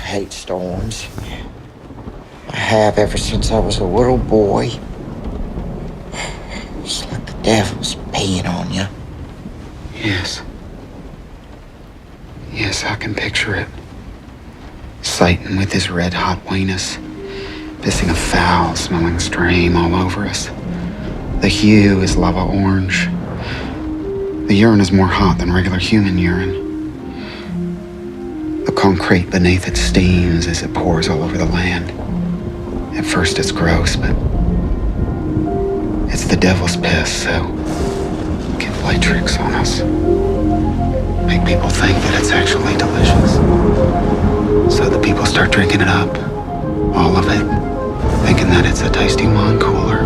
hate storms. I have ever since I was a little boy. It's like the devil's peeing on you. Yes. Yes, I can picture it. Satan with his red-hot weenus, pissing a foul-smelling stream all over us. The hue is lava orange. The urine is more hot than regular human urine. The concrete beneath it steams as it pours all over the land. At first it's gross, but it's the devil's piss, so it can play tricks on us. Make people think that it's actually delicious. So the people start drinking it up, all of it, thinking that it's a tasty wine cooler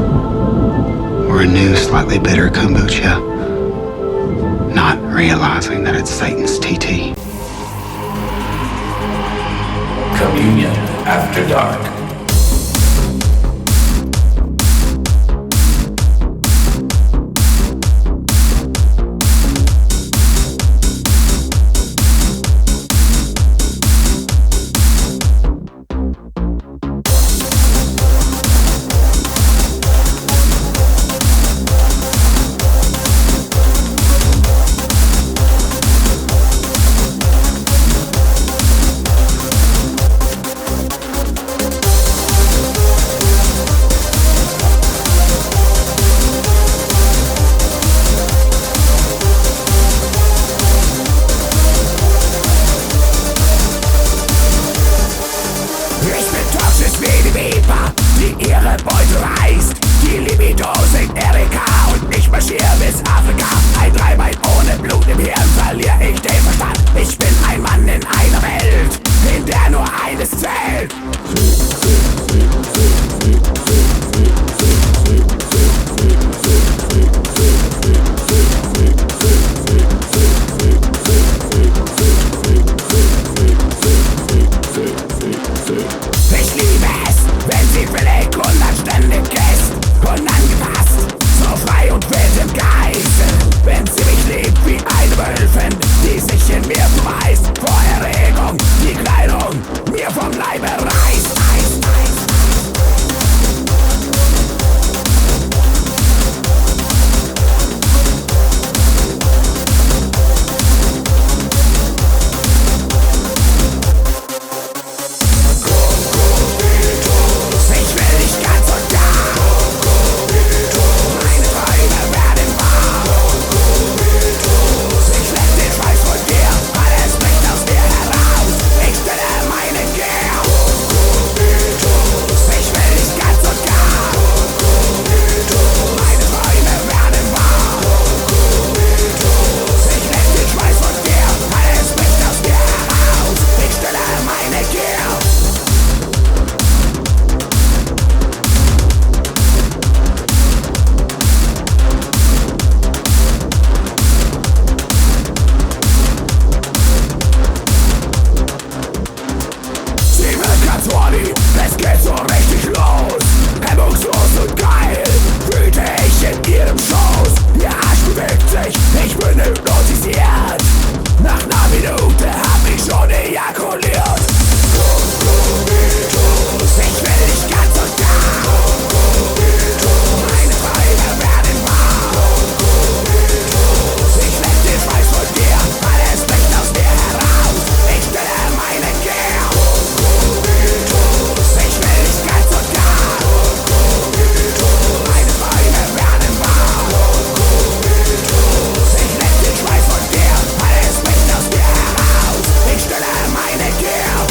or a new slightly bitter kombucha, not realizing that it's Satan's TT. Communion After Dark. Yeah.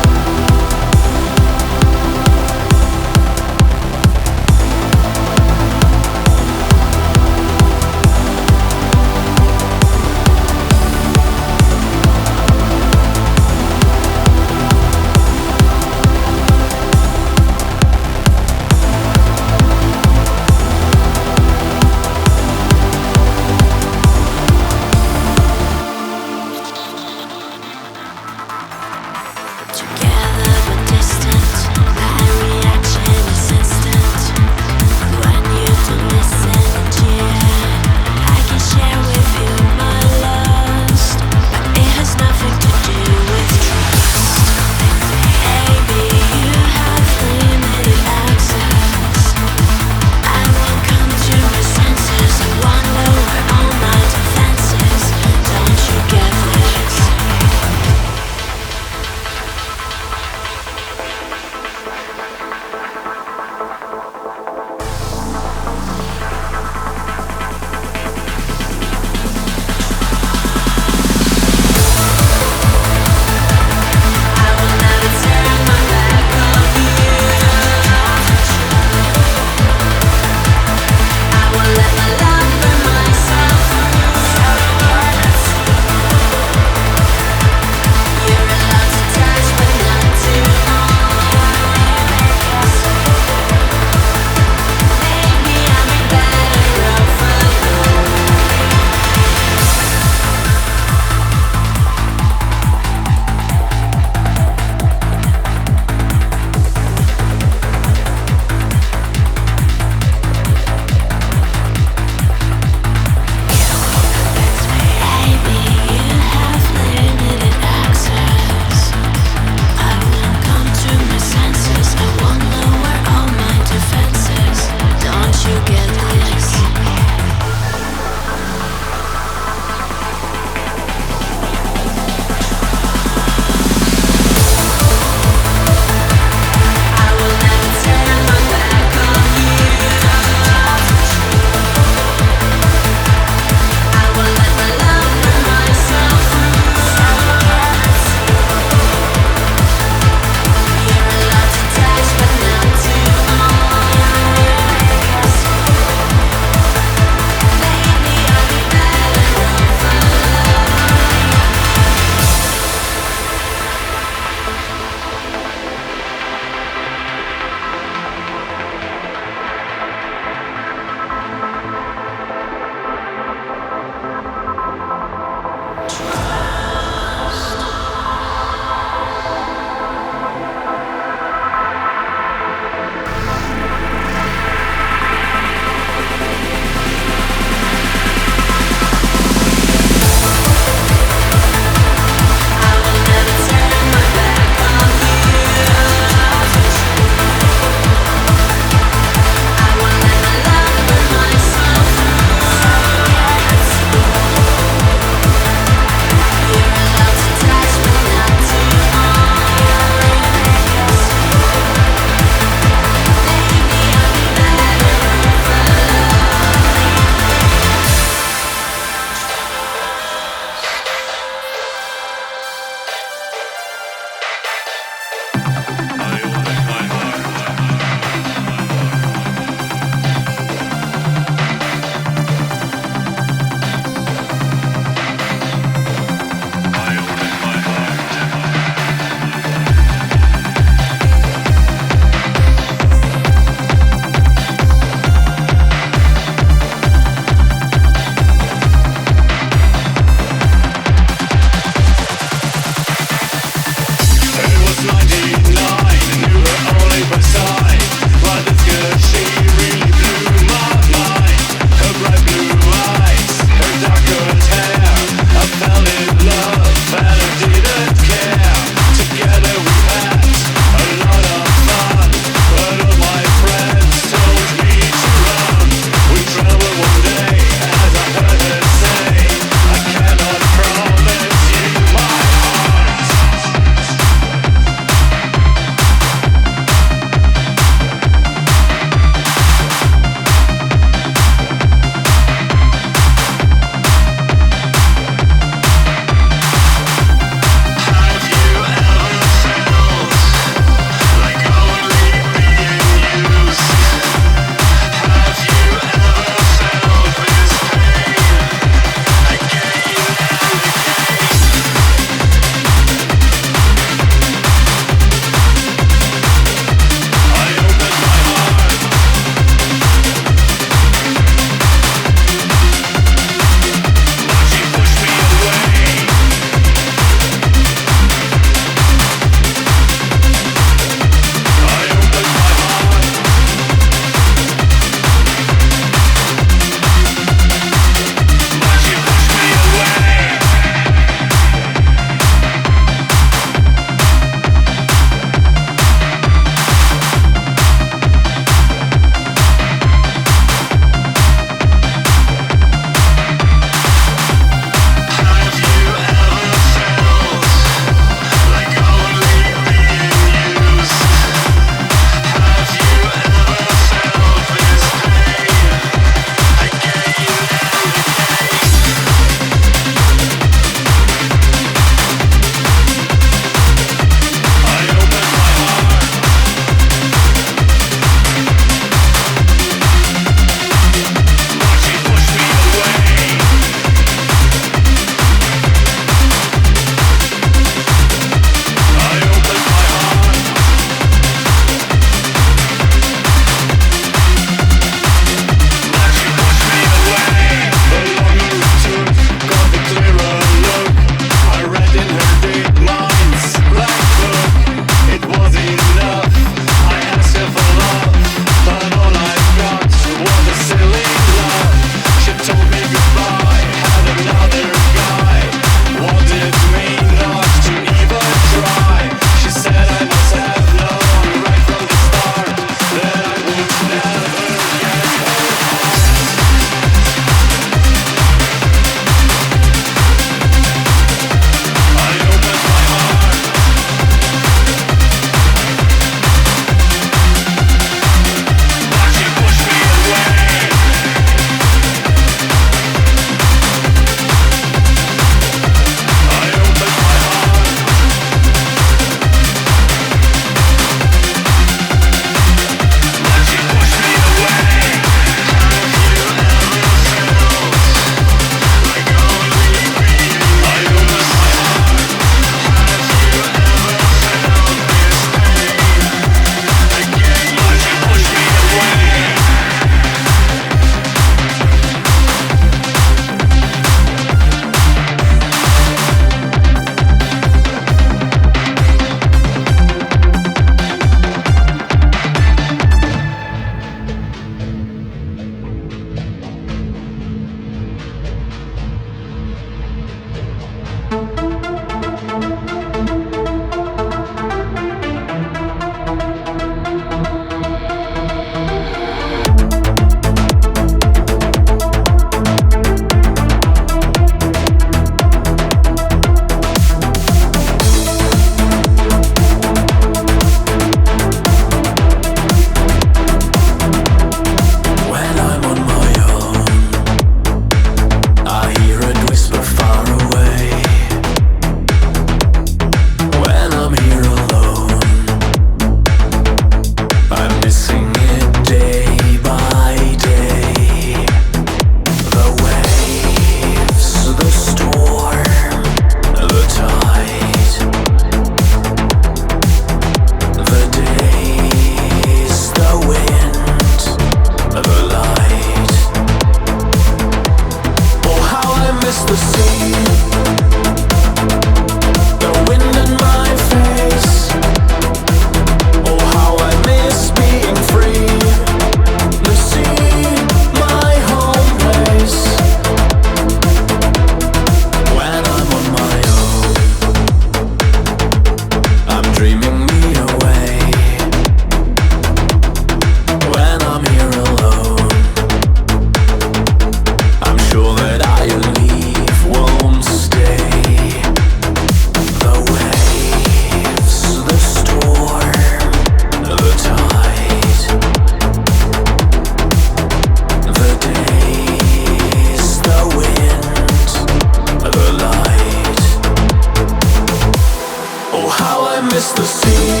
miss the sea,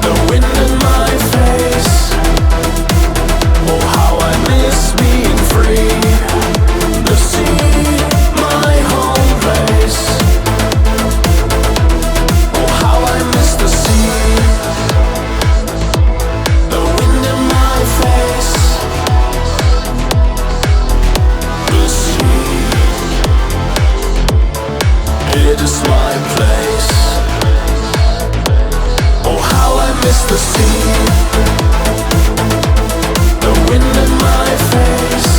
the wind in my face. Oh, how I miss being free. The sea, my home place. Oh, how I miss the sea, the wind in my face. The sea, it is my place. Oh, how I miss the sea, the wind in my face.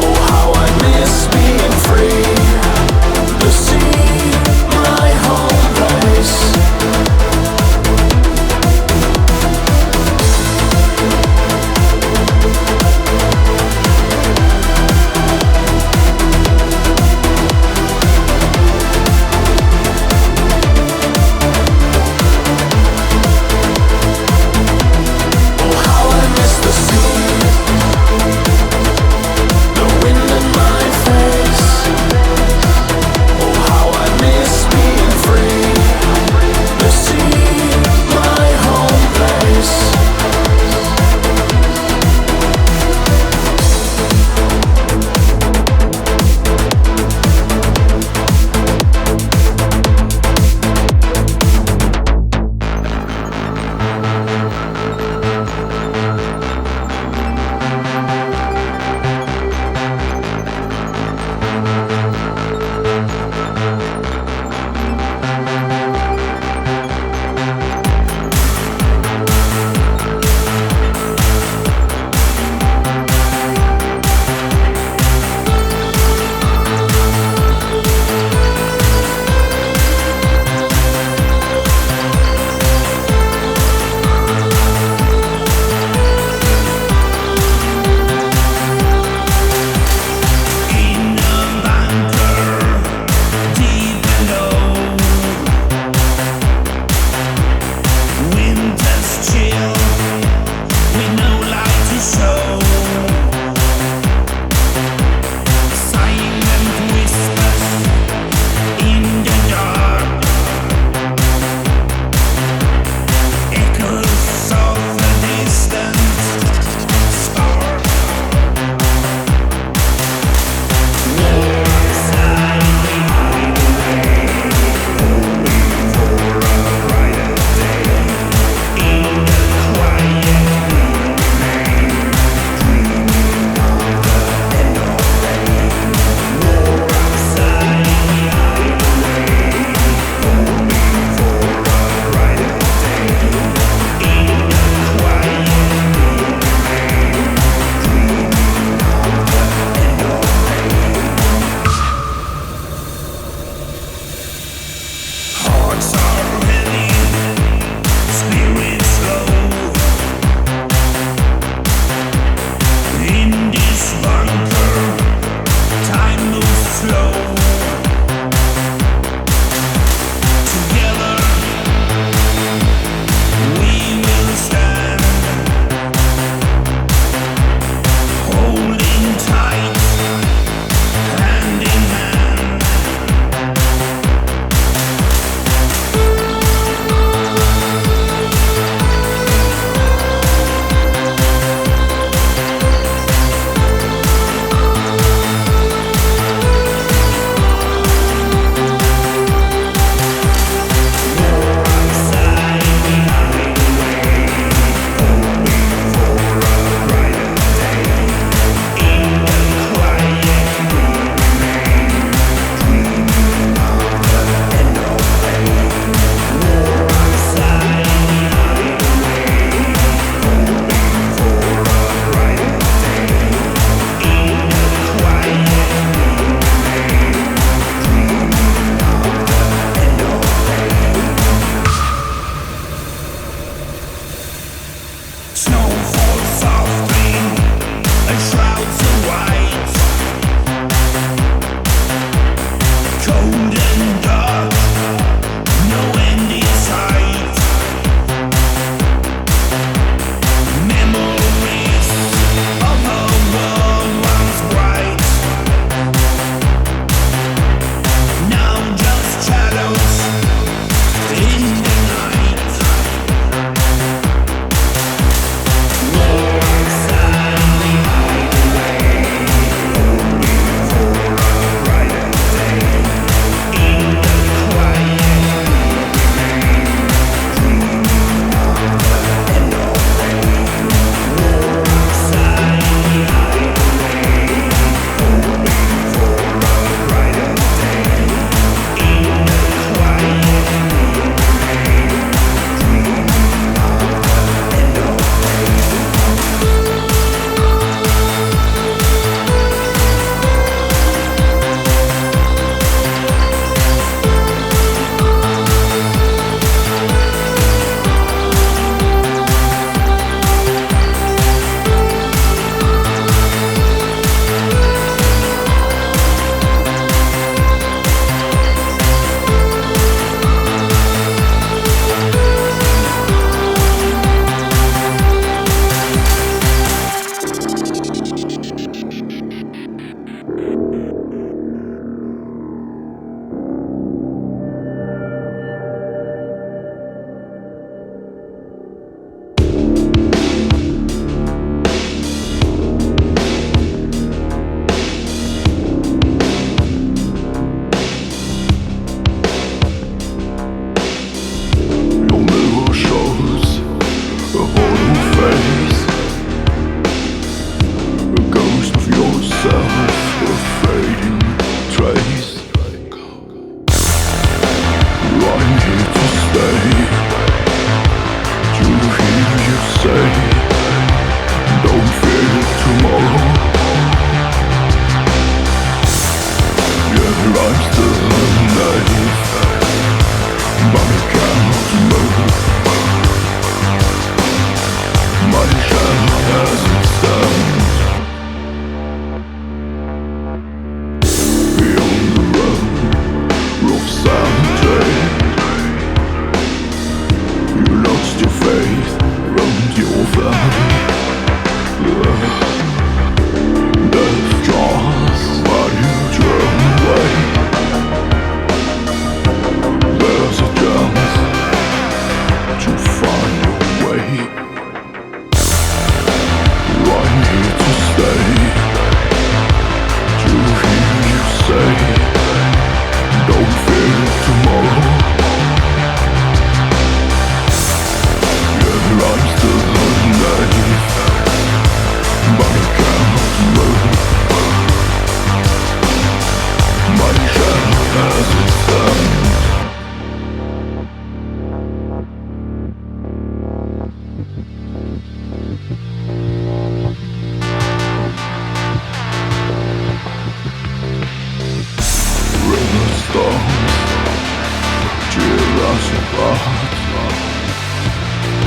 Oh, how I miss being free. The sea, my home place. Oh, how I miss the sea, the wind in my face. Oh, how I miss being free. The sea, my home place. In a bunker deep below, winter's chill with no light to show. Silent whispers in the dark, echoes of the distant spark. Hearts are heavy, spirits low. In this bunker, time moves slow. Together, we will stand, holding tight, hand in hand. Snow falls softly, and shrouds the white. Cold and dark, no end in sight. Memories of a world once bright, now just shadows. us apart.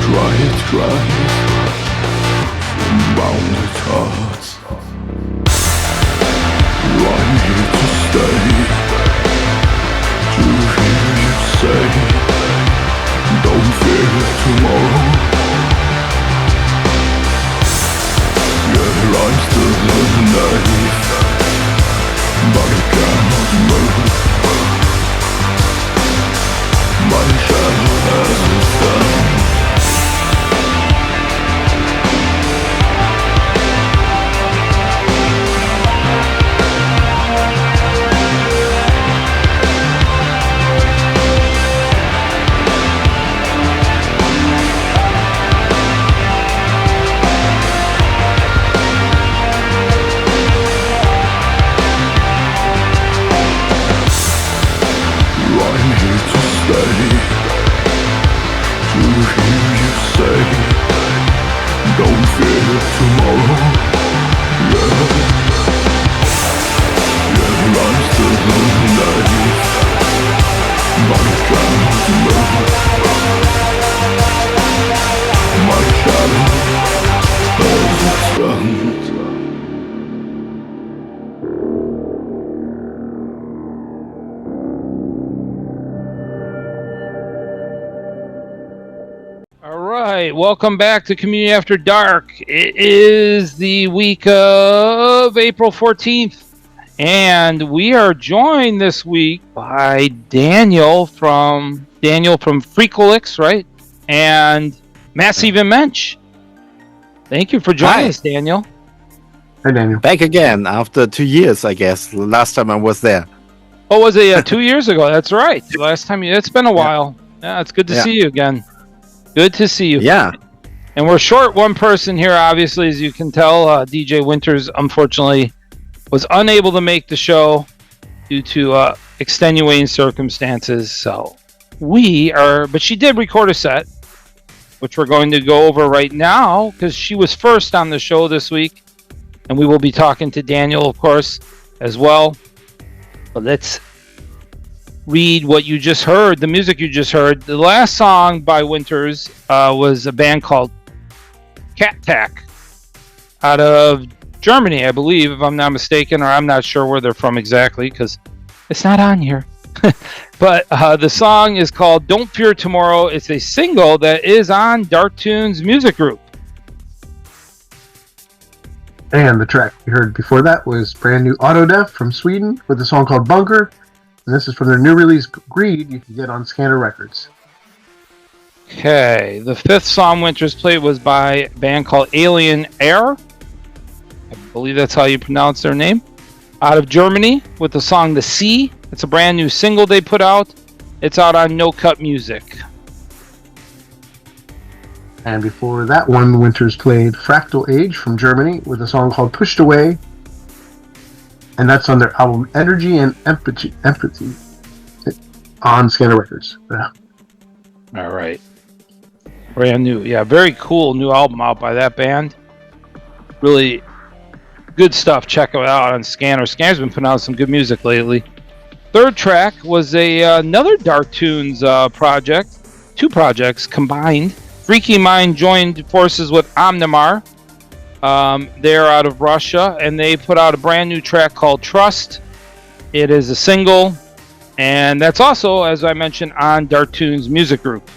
Try it, bounded hearts. I'm here to stay, to hear you say, don't fear tomorrow. Yeah, I'm still naive, but I cannot move. My shadow hasn't done. Don't fear tomorrow. Yeah, I'm still naive, but I cannot move. My shadow has expanded. Welcome back to Community After Dark. It is the week of April 14th, and we are joined this week by Daniel from thefricolix, right? And Massiv In Mensch. Thank you for joining us, Daniel. Hi, Daniel. Back again after 2 years, I guess. The last time I was there. Oh, was it 2 years ago? That's right. Last time it's been a while. Yeah, it's good to see you again. Good to see you. Yeah. And we're short one person here, obviously, as you can tell. DJ Wiinters, unfortunately, was unable to make the show due to extenuating circumstances. So but she did record a set, which we're going to go over right now, because she was first on the show this week. And we will be talking to Daniel, of course, as well. But let's read what you just heard, the music you just heard. The last song by Wiinters was a band called Cattac out of Germany, I believe, if I'm not mistaken, or I'm not sure where they're from exactly because it's not on here. But the song is called Don't Fear Tomorrow. It's a single that is on Dark Tunes Music Group. And the track you heard before that was brand new Autodafeh from Sweden with a song called Bunker. And this is from their new release, Greed, you can get on Scanner Records. Okay, the fifth song Wiinters played was by a band called Alienare. I believe that's how you pronounce their name. Out of Germany with the song The Sea. It's a brand new single they put out. It's out on No Cut Music. And before that one, Wiinters played Fractal Age from Germany with a song called Pushed Away. And that's on their album Energy and Empathy on Scanner Records. Yeah. All right. Brand new. Yeah, very cool new album out by that band. Really good stuff. Check it out on Scanner. Scanner's been putting out some good music lately. Third track was another Dark Tunes project. Two projects combined. Freaky Mind joined forces with Omnimar. They're out of Russia, and they put out a brand new track called Trust. It is a single, and that's also, as I mentioned, on Dark Tunes Music Group.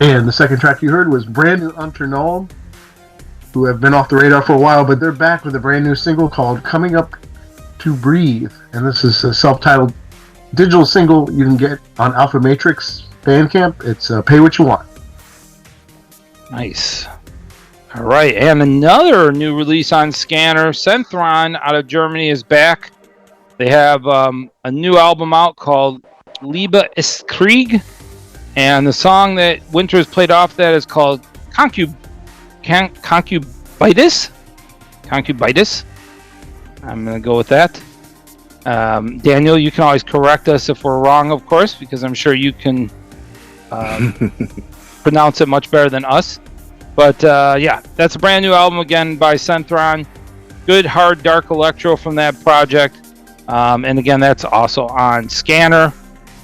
And the second track you heard was brand new Unter, Null, who have been off the radar for a while, but they're back with a brand new single called Coming Up to Breathe. And this is a self-titled digital single you can get on Alpha Matrix Bandcamp. It's Pay What You Want. Nice. All right, and another new release on Scanner, Centhron out of Germany is back. They have a new album out called Liebe ist Krieg, and the song that Wiinters played off that is called Concubitus. I'm going to go with that. Daniel, you can always correct us if we're wrong, of course, because I'm sure you can pronounce it much better than us. But yeah, that's a brand new album again by Centhron. Good, hard, dark electro from that project. And again, that's also on Scanner.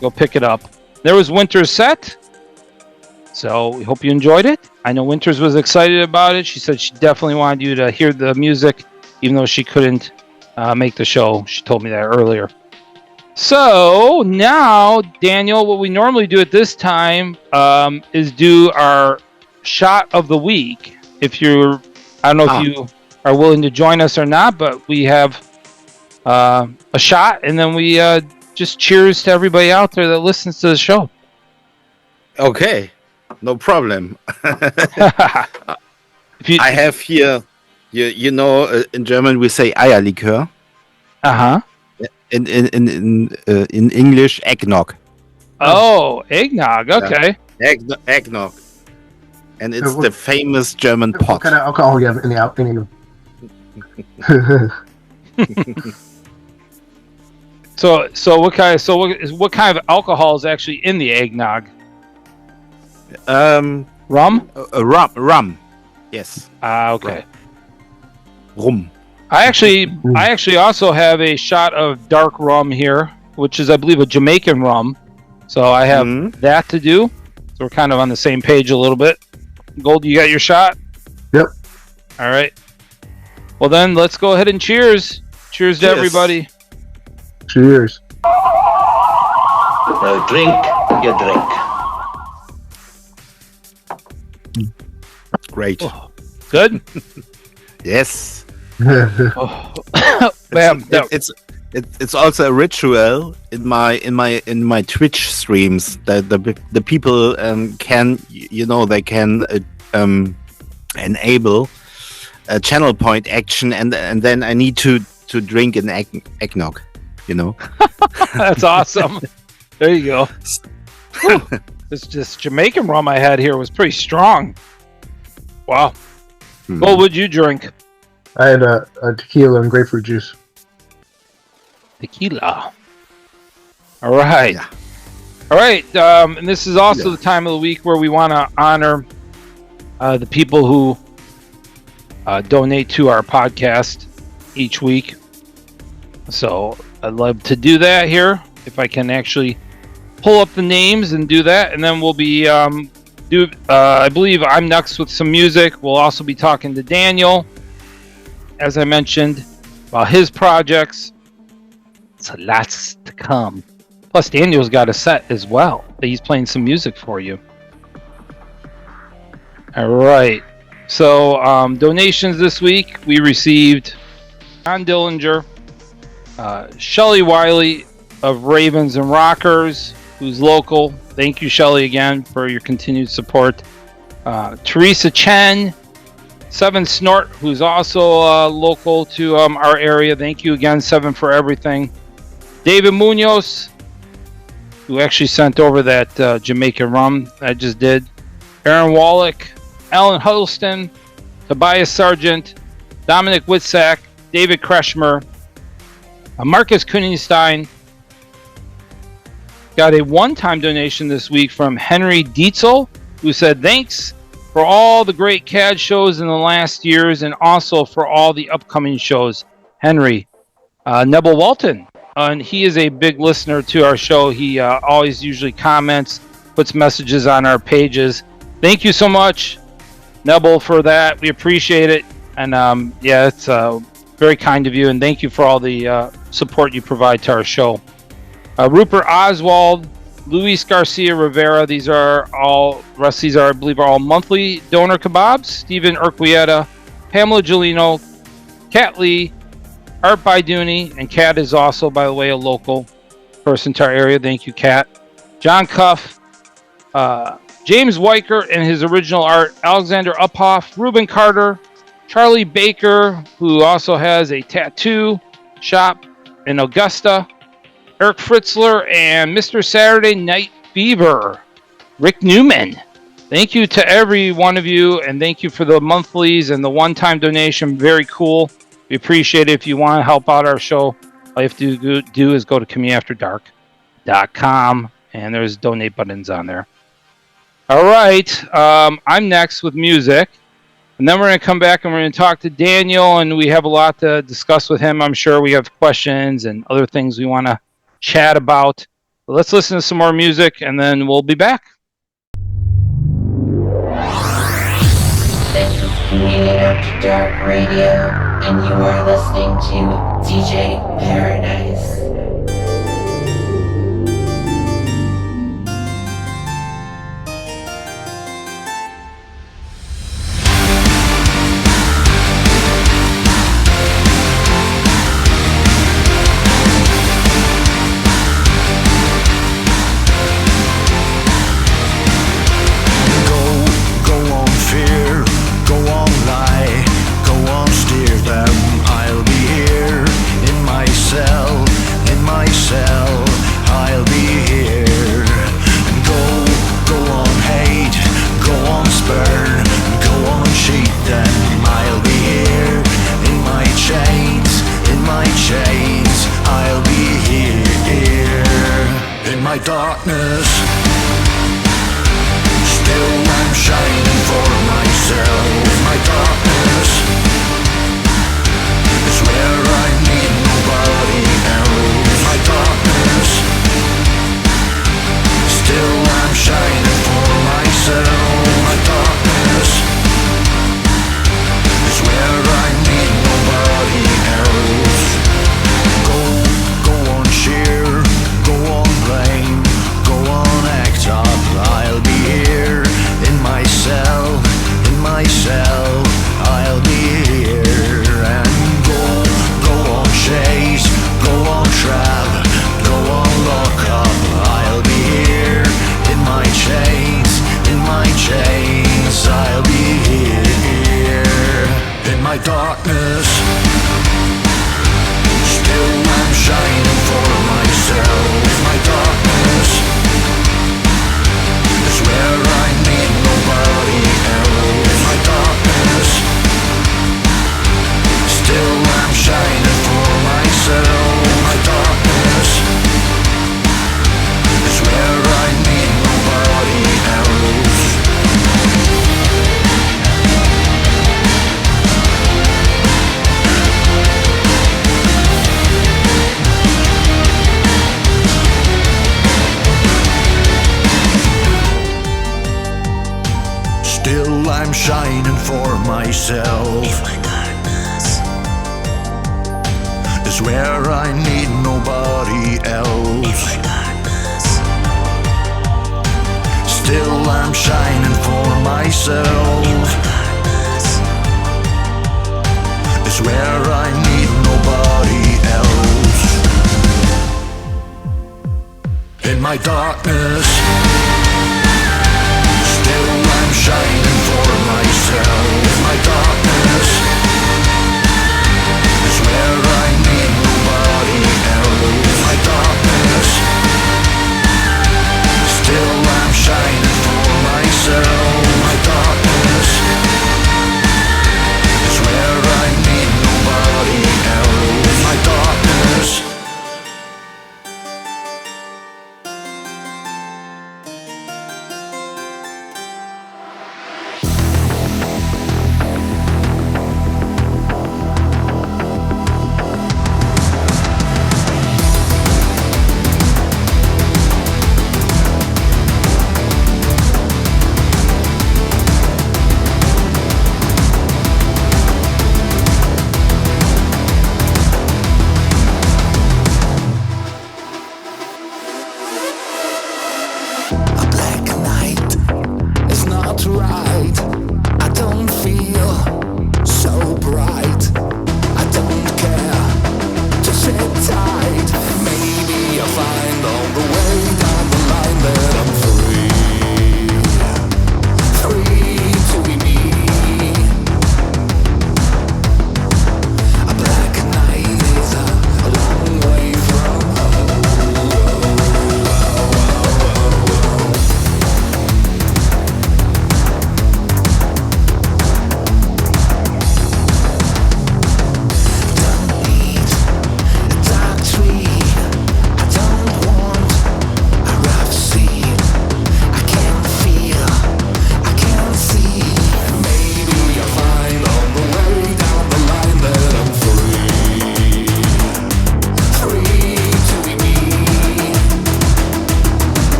Go pick it up. There was Winter's set. So we hope you enjoyed it. I know Winters was excited about it. She said she definitely wanted you to hear the music, even though she couldn't make the show. She told me that earlier. So now, Daniel, what we normally do at this time is do our shot of the week. If you're, I don't know if you are willing to join us or not, but we have a shot, and then we just cheers to everybody out there that listens to the show. Okay, no problem. I have here, you know, in German we say Eierlikör. Uh-huh. In English, eggnog. Oh, eggnog. Okay. Yeah. Eggnog. And it's the famous German pot. What kind of alcohol you have in the So what kind of alcohol is actually in the eggnog? Rum? Rum. Yes. Okay. Rum. I actually also have a shot of dark rum here, which is, I believe, a Jamaican rum. So I have that to do. So we're kind of on the same page a little bit. Gold, you got your shot? Yep. All right. Well, then let's go ahead and cheers. Cheers to everybody. Cheers. Now drink your drink. Great. Oh, good? Yes. Oh. It's also a ritual in my Twitch streams that the people can, you know, they can enable a channel point action, and then I need to drink an eggnog, you know. That's awesome. There you go. This Jamaican rum I had here was pretty strong. Wow. What would you drink? I had a tequila and grapefruit juice. Tequila. All right. Yeah. All right. And this is also the time of the week where we want to honor the people who donate to our podcast each week. So I'd love to do that here, if I can actually pull up the names and do that. And then we'll be I believe I'm next with some music. We'll also be talking to Daniel, as I mentioned, about his projects. So lots to come. Plus, Daniel's got a set as well. He's playing some music for you. All right. So donations this week, we received John Dillinger, Shelly Wiley of Ravens and Rockers, who's local. Thank you, Shelly, again for your continued support. Teresa Chen, Seven Snort, who's also local to our area. Thank you again, Seven, for everything. David Munoz, who actually sent over that Jamaican rum I just did. Aaron Wallach, Alan Huddleston, Tobias Sargent, Dominic Whitsack, David Kretschmer, Marcus Kuningstein. Got a one-time donation this week from Henry Dietzel, who said, thanks for all the great CAD shows in the last years and also for all the upcoming shows. Henry. Neville Walton, and he is a big listener to our show. He always usually comments, puts messages on our pages. Thank you so much, Neville, for that. We appreciate it. And it's very kind of you, and thank you for all the support you provide to our show. Rupert Oswald, Luis Garcia Rivera, these are all, rest these are, I believe, are all monthly donor kebabs. Stephen Urquieta, Pamela Gelino, Kat Lee, Art Baidouni, and Kat is also, by the way, a local person to our area. Thank you, Kat. John Cuff, James Weicker and his original art, Alexander Uphoff, Ruben Carter, Charlie Baker, who also has a tattoo shop in Augusta, Eric Fritzler, and Mr. Saturday Night Fever, Rick Newman. Thank you to every one of you, and thank you for the monthlies and the one-time donation. Very cool. We appreciate it. If you want to help out our show, all you have to do is go to comeafterdark.com, and there's donate buttons on there. All right. I'm next with music. And then we're going to come back and we're going to talk to Daniel, and we have a lot to discuss with him. I'm sure we have questions and other things we want to chat about. Let's listen to some more music, and then we'll be back. This is Canadian After Dark Radio, and you are listening to DJ Paradise. Darkness, still I'm shining for myself. In my darkness is where I need nobody else. In my darkness, still I'm shining for myself. In my darkness is where I need nobody else. Go on, cheer, go on, blame. I'll be here in my cell, I'll be here. And go on chase, go on trap, go on lock up. I'll be here in my chains, I'll be here in my darkness. Still I'm shining for myself. In my darkness is where I need nobody else. In my darkness, still I'm shining for myself. In my darkness is where I need nobody else. Still I'm shining for myself. In my darkness is where I need nobody else. In my darkness, still I'm shining for myself. In my darkness is where I need nobody else. In my darkness, still I'm shining for myself. In my darkness is where I need nobody else. In my darkness, still I'm shining for myself. In my darkness is where I need nobody else. In my darkness.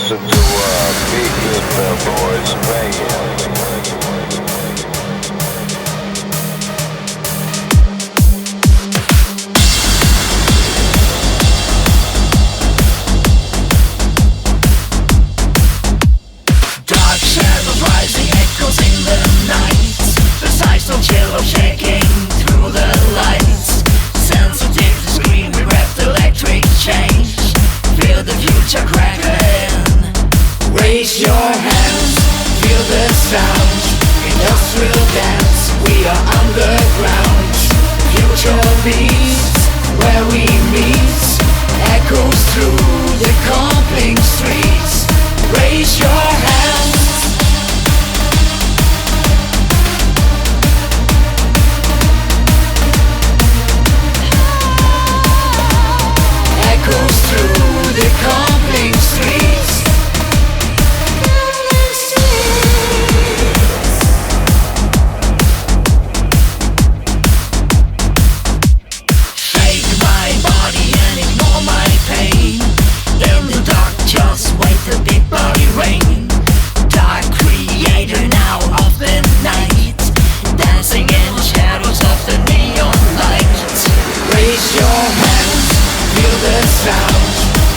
Listen to Big Good Boys banging. Dark shadows rising, echoes in the night. The sights of yellow shaking through the lights. Sensitive to scream, we wrapped electric change. Feel the future crackling. Raise your hands, feel the sound. Industrial dance, we are underground. Future beats, where we meet. Echoes through the compling streets. Raise your hands. Echoes through the compling streets. Shake my body and ignore my pain. In the dark, just wait the big body rain. Dark creator now of the night, dancing in the shadows of the neon light. Raise your hands, feel the sound.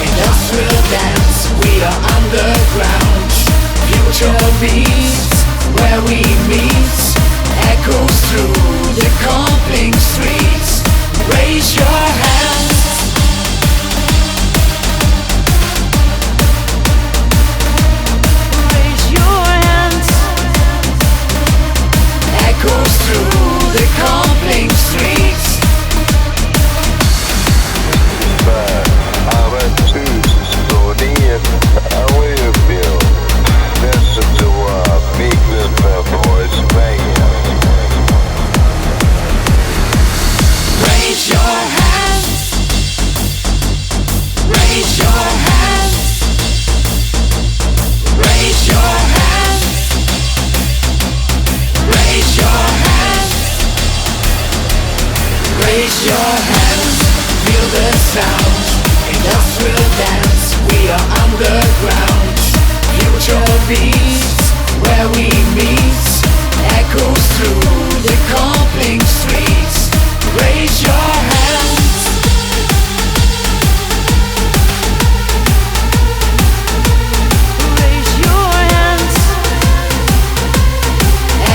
Industrial dance, we are underground. Future beats, where we meet. Echoes through the compling streets. Raise your hands. Raise your hands. Echoes through the compling streets. Raise your hands. Raise your hands. Raise your hands. Raise your hands. Raise your hands. Feel the sound. Industrial dance, we are underground. Future beats, where we meet. Echoes through the compling streets. Raise your hands. Raise your hands.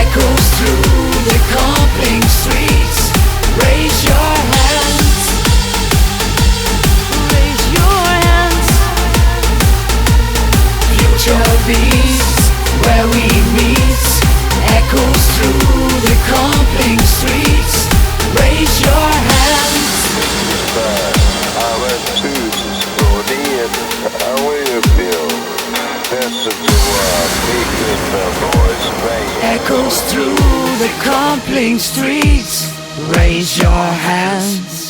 Echoes through the compling streets. Raise your hands. Raise your hands. Future beats, where we meet. Echoes through the compling streets. Raise your hands. Echoes through the compling streets. Raise your hands.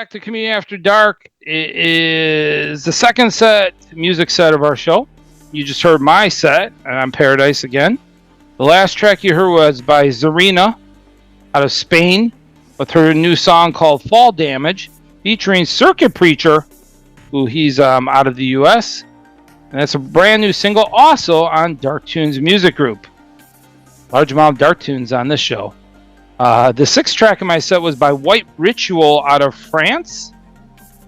back to Community After Dark. It is the second music set of our show. You just heard my set, and I'm Paradise again. The last track you heard was by CZARINA out of Spain with her new song called Fall Damage, featuring Circuit Preacher, who he's out of the US. And that's a brand new single also on Dark Tunes Music Group. Large amount of Dark Tunes on this show. The sixth track in my set was by White Ritual out of France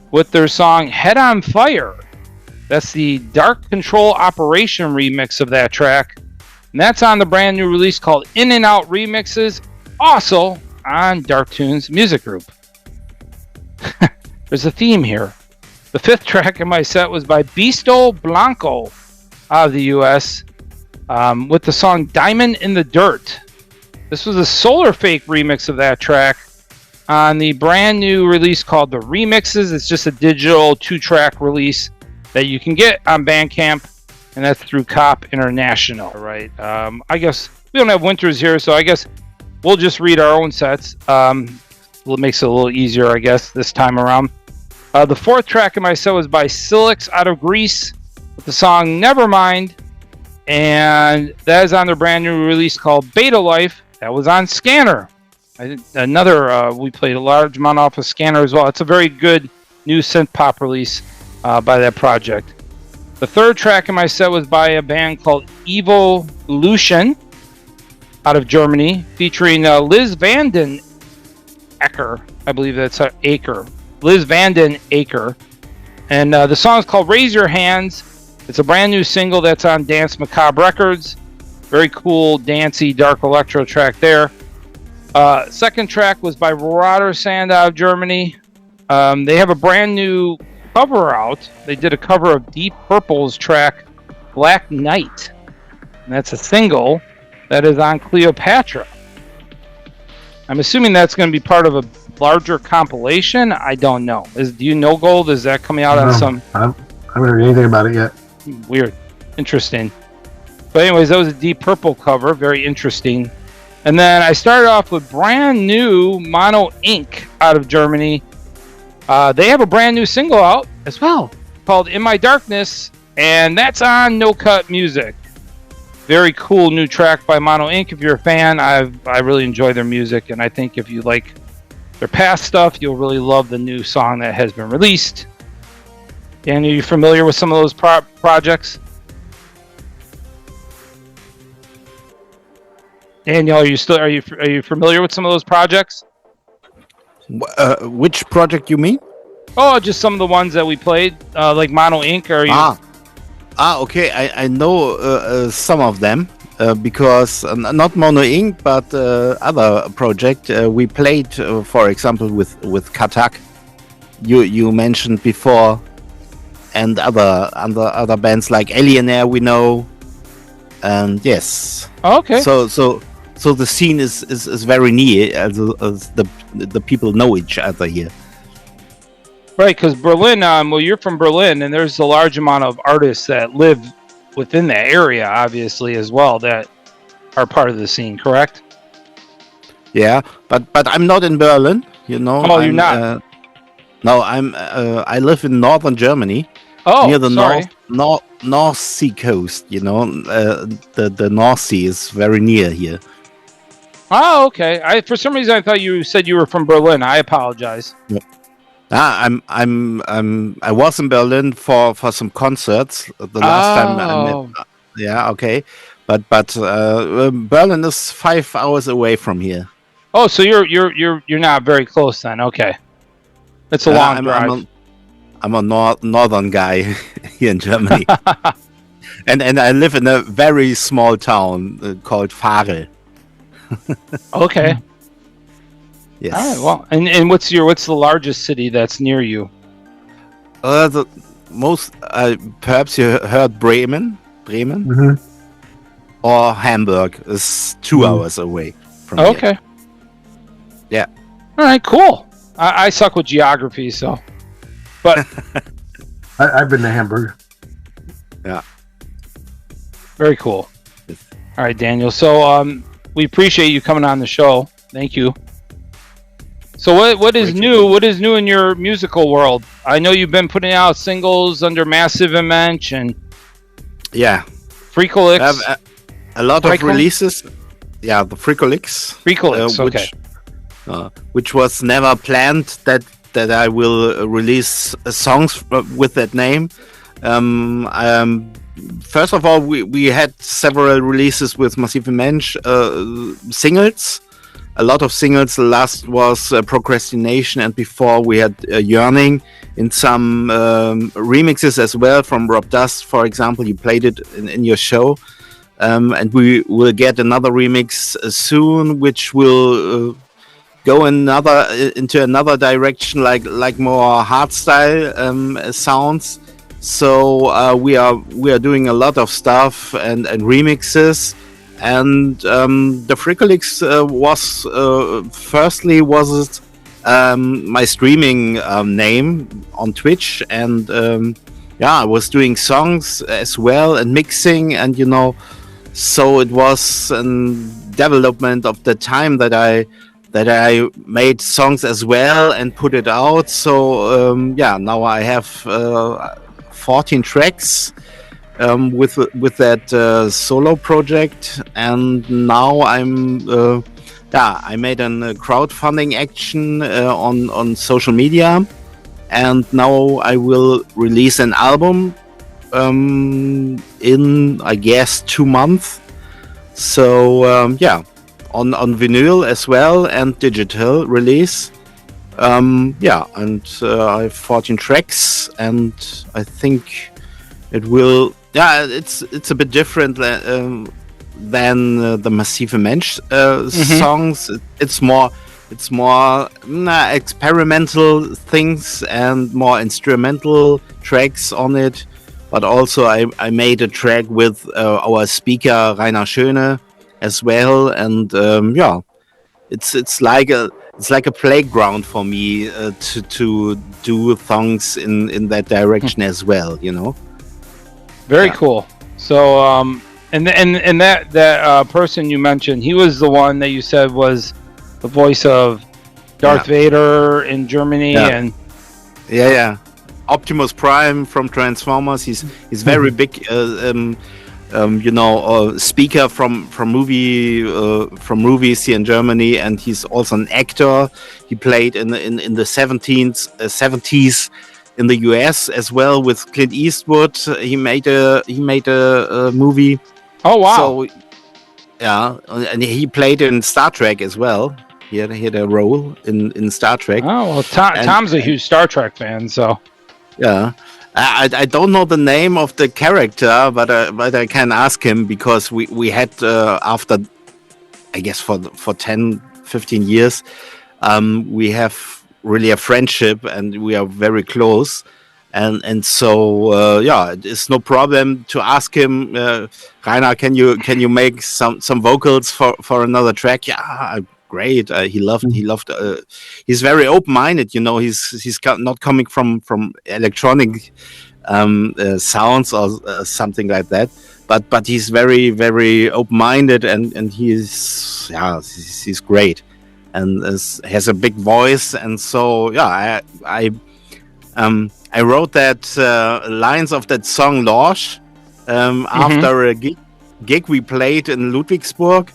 with their song Head on Fire. That's the Dark Control Operation remix of that track. And that's on the brand new release called In and Out Remixes, also on Dark Tunes Music Group. There's a theme here. The fifth track in my set was by Beasto Blanco out of the US with the song Diamond in the Dirt. This was a Solar Fake remix of that track on the brand new release called The Remixes. It's just a digital 2-track release that you can get on Bandcamp, and that's through Cop International. All right. I guess we don't have Wiinters here, so I guess we'll just read our own sets. It makes it a little easier, I guess, this time around. The fourth track in my set was by Cylix out of Greece with the song Nevermind, and that is on their brand new release called Beta Life. That was on Scanner. We played a large amount off of Scanner as well. It's a very good new synth pop release by that project. The third track in my set was by a band called Evo-Lution out of Germany, featuring Liz Vanden Aker. I believe that's Aker. Liz Vanden Aker. And the song is called Raise Your Hands. It's a brand new single that's on Dance Macabre Records. Very cool, dancey, dark electro track there. Second track was by Rotersand out of Germany. They have a brand new cover out. They did a cover of Deep Purple's track Black Knight, and that's a single that is on Cleopatra. I'm assuming that's going to be part of a larger compilation. I don't know. Do you know, Gold? Is that coming out on some? I haven't heard anything about it yet. Weird, interesting. But anyways, that was a Deep Purple cover. Very interesting. And then I started off with brand new Mono Inc. out of Germany. They have a brand new single out as well called In My Darkness, and that's on No Cut Music. Very cool new track by Mono Inc. If you're a fan, I really enjoy their music, and I think if you like their past stuff, you'll really love the new song that has been released. Dan, are you familiar with some of those projects? Daniel, are you familiar with some of those projects? Which project you mean? Oh, just some of the ones that we played, like Mono Inc. Are you? Okay. I know some of them because not Mono Inc. but other project we played, for example, with Cattac. You mentioned before, and other bands like Alienare we know, and yes. Okay. So the scene is very near, as the people know each other here. Right, because Berlin, you're from Berlin, and there's a large amount of artists that live within that area, obviously, as well, that are part of the scene, correct? Yeah, but I'm not in Berlin, you know. Oh, you're not? No, I live in northern Germany. Oh, near the sorry. North Sea coast, you know. The North Sea is very near here. Oh, okay. For some reason I thought you said you were from Berlin. I apologize. Yeah. I was in Berlin for some concerts the last time I met. Yeah, okay. But Berlin is 5 hours away from here. Oh, so you're not very close then. Okay. It's a long drive. I'm a northern guy here in Germany. and I live in a very small town called Farel. Okay. Yes. All right. Well, and what's the largest city that's near you? The most perhaps you heard Bremen, Mm-hmm. or Hamburg is 2 hours away from here. Okay. Yeah. All right. Cool. I suck with geography, so. But I've been to Hamburg. Yeah. Very cool. All right, Daniel. So we appreciate you coming on the show. Thank you. So what is new? What is new in your musical world? I know you've been putting out singles under Massiv In Mensch and thefricolix. I have a lot of releases. Yeah, the thefricolix. Which was never planned that I will release songs with that name. First of all, we had several releases with Massiv In Mensch, singles. A lot of singles. The last was Procrastination, and before we had Yearning in some remixes as well from Rob Dust, for example. You played it in your show. And we will get another remix soon, which will go into another direction, like more hardstyle sounds. So we are doing a lot of stuff and remixes. And the thefricolix was firstly my streaming name on Twitch, and I was doing songs as well and mixing, and so it was a development of the time that I made songs as well and put it out. So now I have 14 tracks with that solo project, and now I made a crowdfunding action on social media, and now I will release an album in, I guess, 2 months. So on vinyl as well and digital release. And I have 14 tracks, and I think it will. Yeah, it's a bit different than the Massiv In Mensch songs. It's more experimental things and more instrumental tracks on it. But also I made a track with our speaker Rainer Schöne as well, and it's like a playground for me to do things in that direction as well, Very cool. So and that person you mentioned, he was the one that you said was the voice of Darth Vader in Germany, and Optimus Prime from Transformers. He's very big, speaker from movies here in Germany, and he's also an actor. He played in the 70s in the US as well with Clint Eastwood. He made a movie. Oh wow! So and he played in Star Trek as well. He had a role in Star Trek. Oh well, Tom's a huge Star Trek fan, so. Yeah, I don't know the name of the character, but I can ask him, because we had after, I guess, for 10-15 years, we have really a friendship, and we are very close, and so it's no problem to ask him, Rainer, can you make some vocals for another track? Yeah. Great. He loved. He's very open-minded. He's not coming from electronic sounds or something like that. But he's very, very open-minded, and he's great, and has a big voice. And so I wrote that lines of that song "Lorsch" after a gig we played in Ludwigsburg.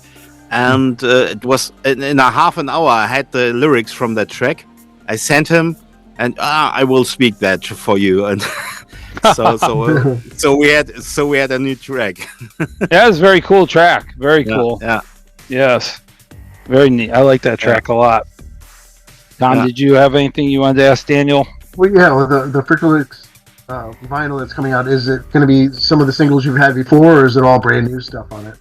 And it was in a half an hour. I had the lyrics from that track. I sent him, and I will speak that for you. And so we had a new track. Yeah, it's a very cool track. Very cool. Yeah. Yes. Very neat. I like that track a lot. Tom, did you have anything you wanted to ask Daniel? Well, with the thefricolix vinyl that's coming out, is it going to be some of the singles you've had before, or is it all brand new stuff on it?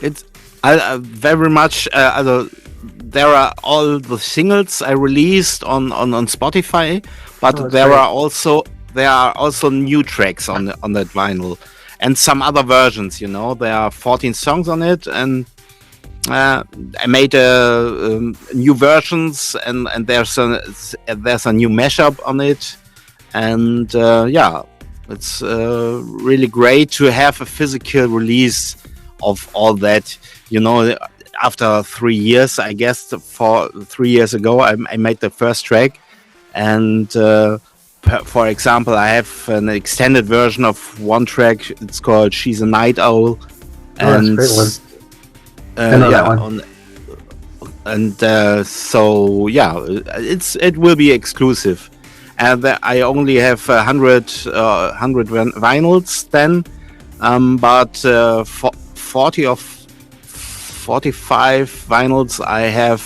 It's very much. There are all the singles I released on Spotify, but there are also new tracks on that vinyl, and some other versions. There are 14 songs on it, and I made new versions, and there's a new mashup on it, and it's really great to have a physical release of all that. after 3 years, I guess, 3 years ago, I made the first track. And for example, I have an extended version of one track. It's called "She's a Night Owl," and that's a great one. I know that one. So it will be exclusive. And I only have 100 vinyls then, but 40 of 45 vinyls I have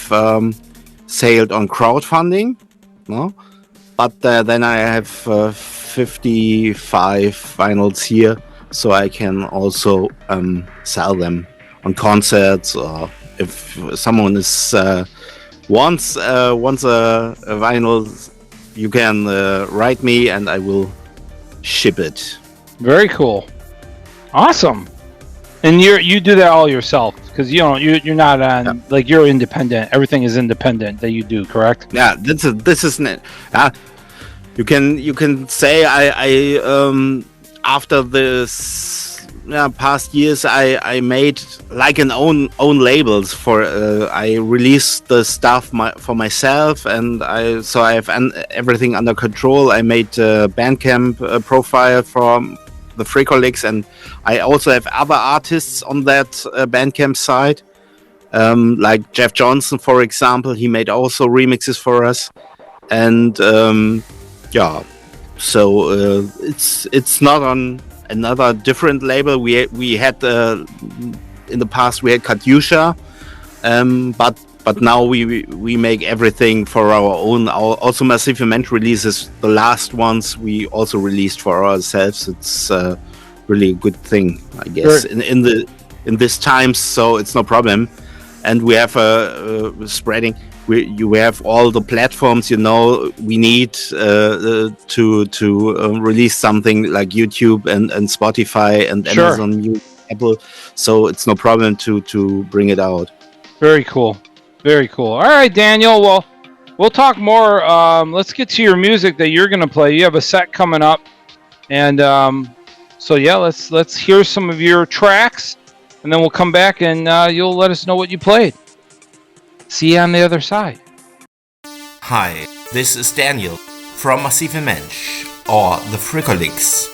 sailed on crowdfunding. No, but then I have 55 vinyls here, so I can also sell them on concerts, or if someone is wants a vinyl, you can write me and I will ship it. Very cool. Awesome. And you do that all yourself, because you're not on like, you're independent. Everything is independent that you do, correct? Yeah, this is you can say I after this past years I made like an own labels for I released the stuff for myself, and I have everything under control. I made a Bandcamp profile from the Fricolix, and I also have other artists on that Bandcamp site, like Jeff Johnson, for example. He made also remixes for us, and so it's not on another different label. We had in the past we had Katyusha, but now we make everything for our own. Also, Massiv In Mensch releases the last ones we also released for ourselves. It's really a good thing, I guess, sure. in this times. So it's no problem, and we have spreading. You have all the platforms we need to release something, like YouTube and Spotify and sure. Amazon, Apple. So it's no problem to bring it out. Very cool. Very cool. All right, Daniel. Well, we'll talk more. Let's get to your music that you're going to play. You have a set coming up, and so yeah, let's hear some of your tracks, and then we'll come back and you'll let us know what you played. See you on the other side. Hi, this is Daniel from Massiv In Mensch, or the Fricolix,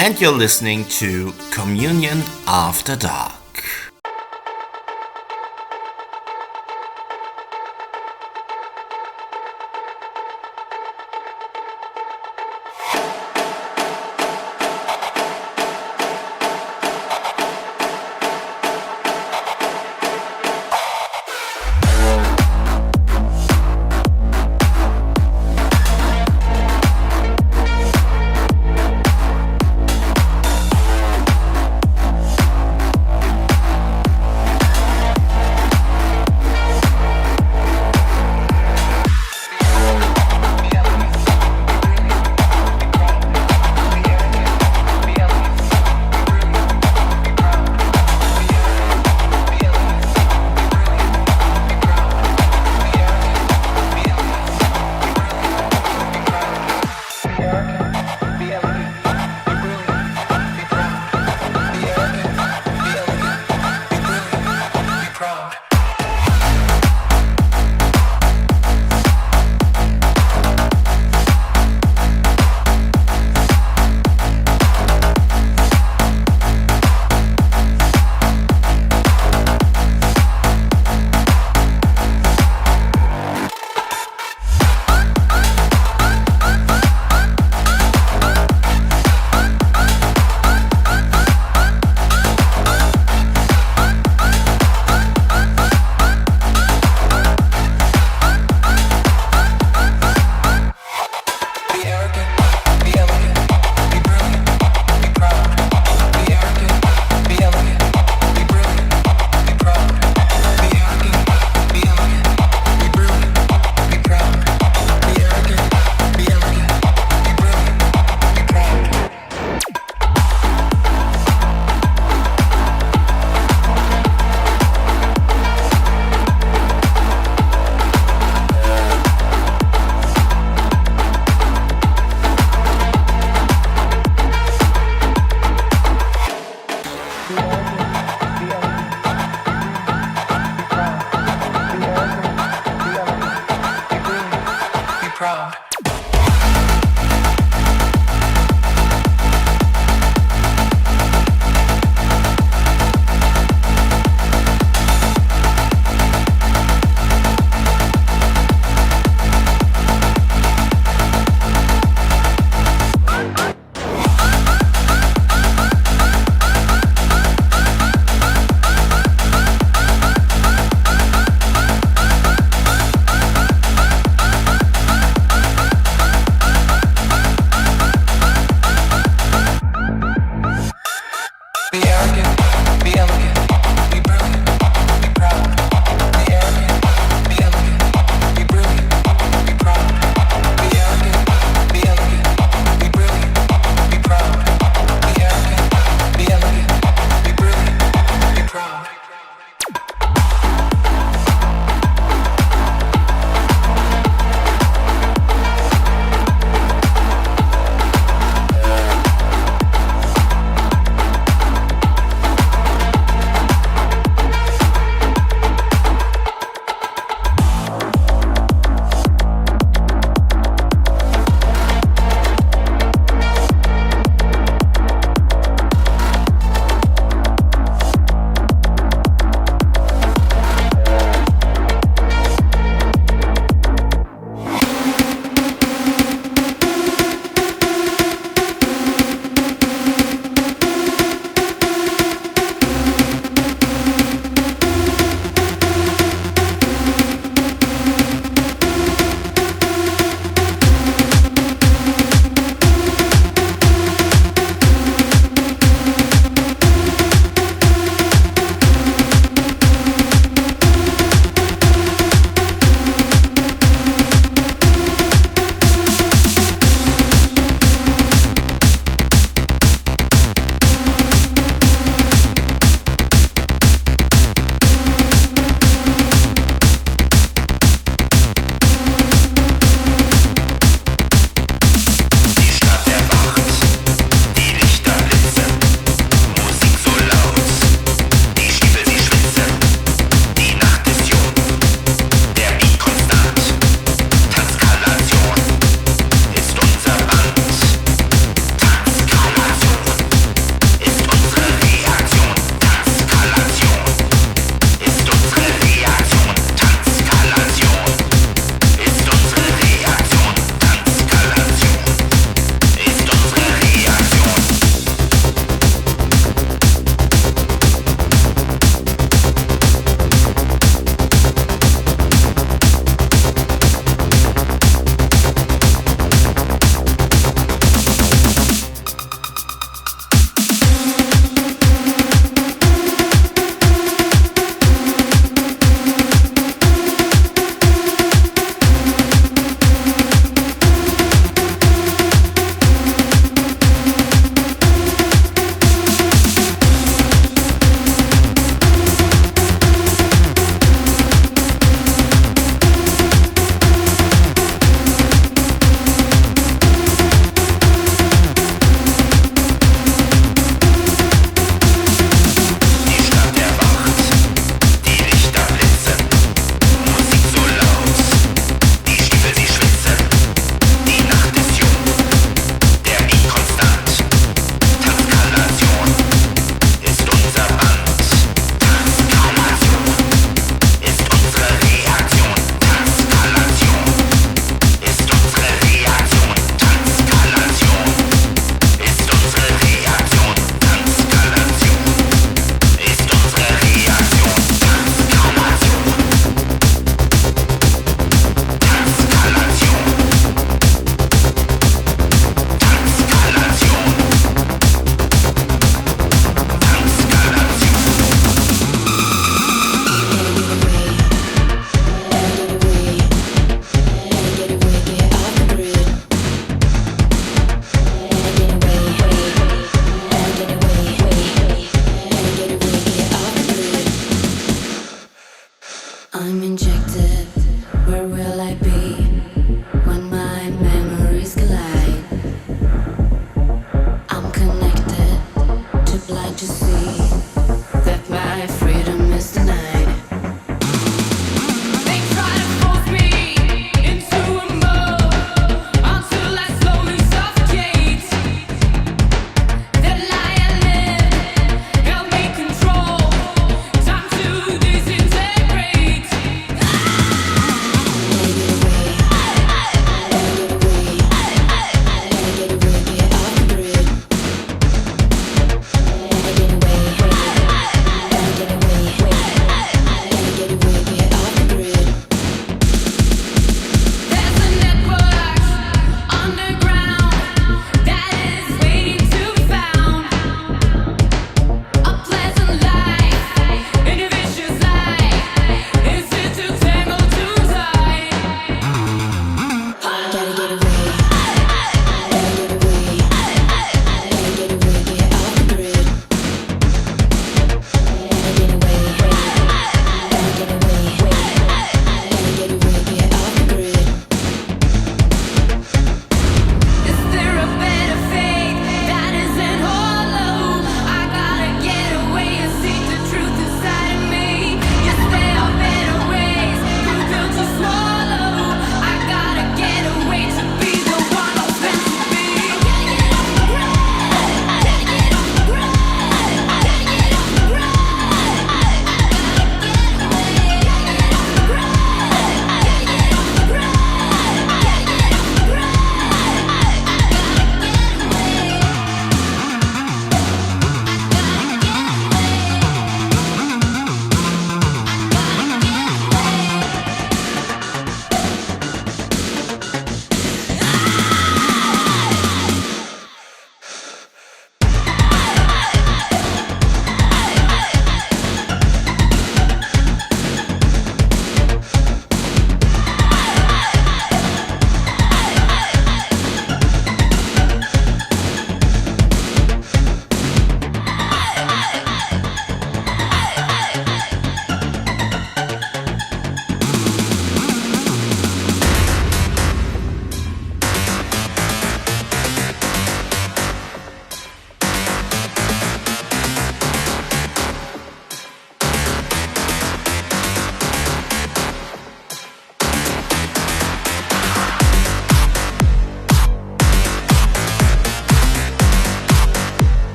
and you're listening to Communion After Dark.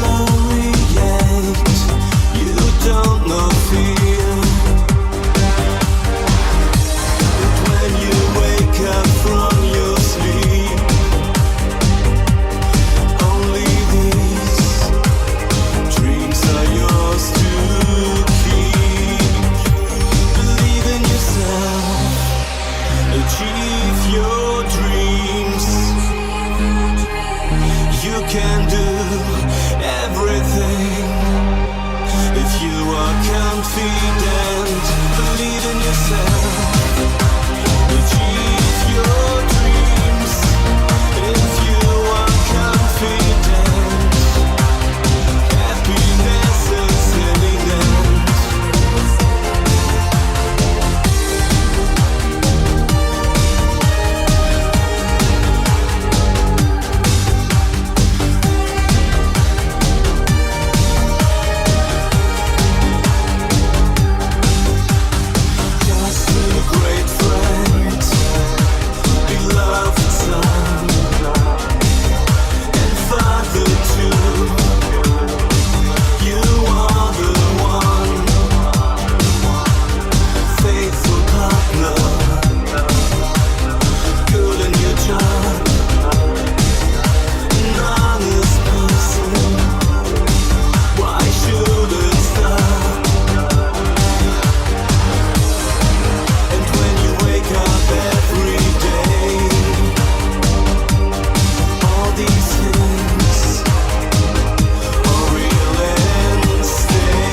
lonely yet. You don't know fear. But when you wake up from your sleep, only these dreams are yours to keep. Believe in yourself, achieve your dreams. You can do everything if you are confident. Believe in yourself, achieve your dreams if you are confident. Happiness is evident. Just a great friend, beloved son, and father too. You are the one, faithful partner, good in your job, an honest person. Why should it stop? And when you wake up every day, all these things are real and stay.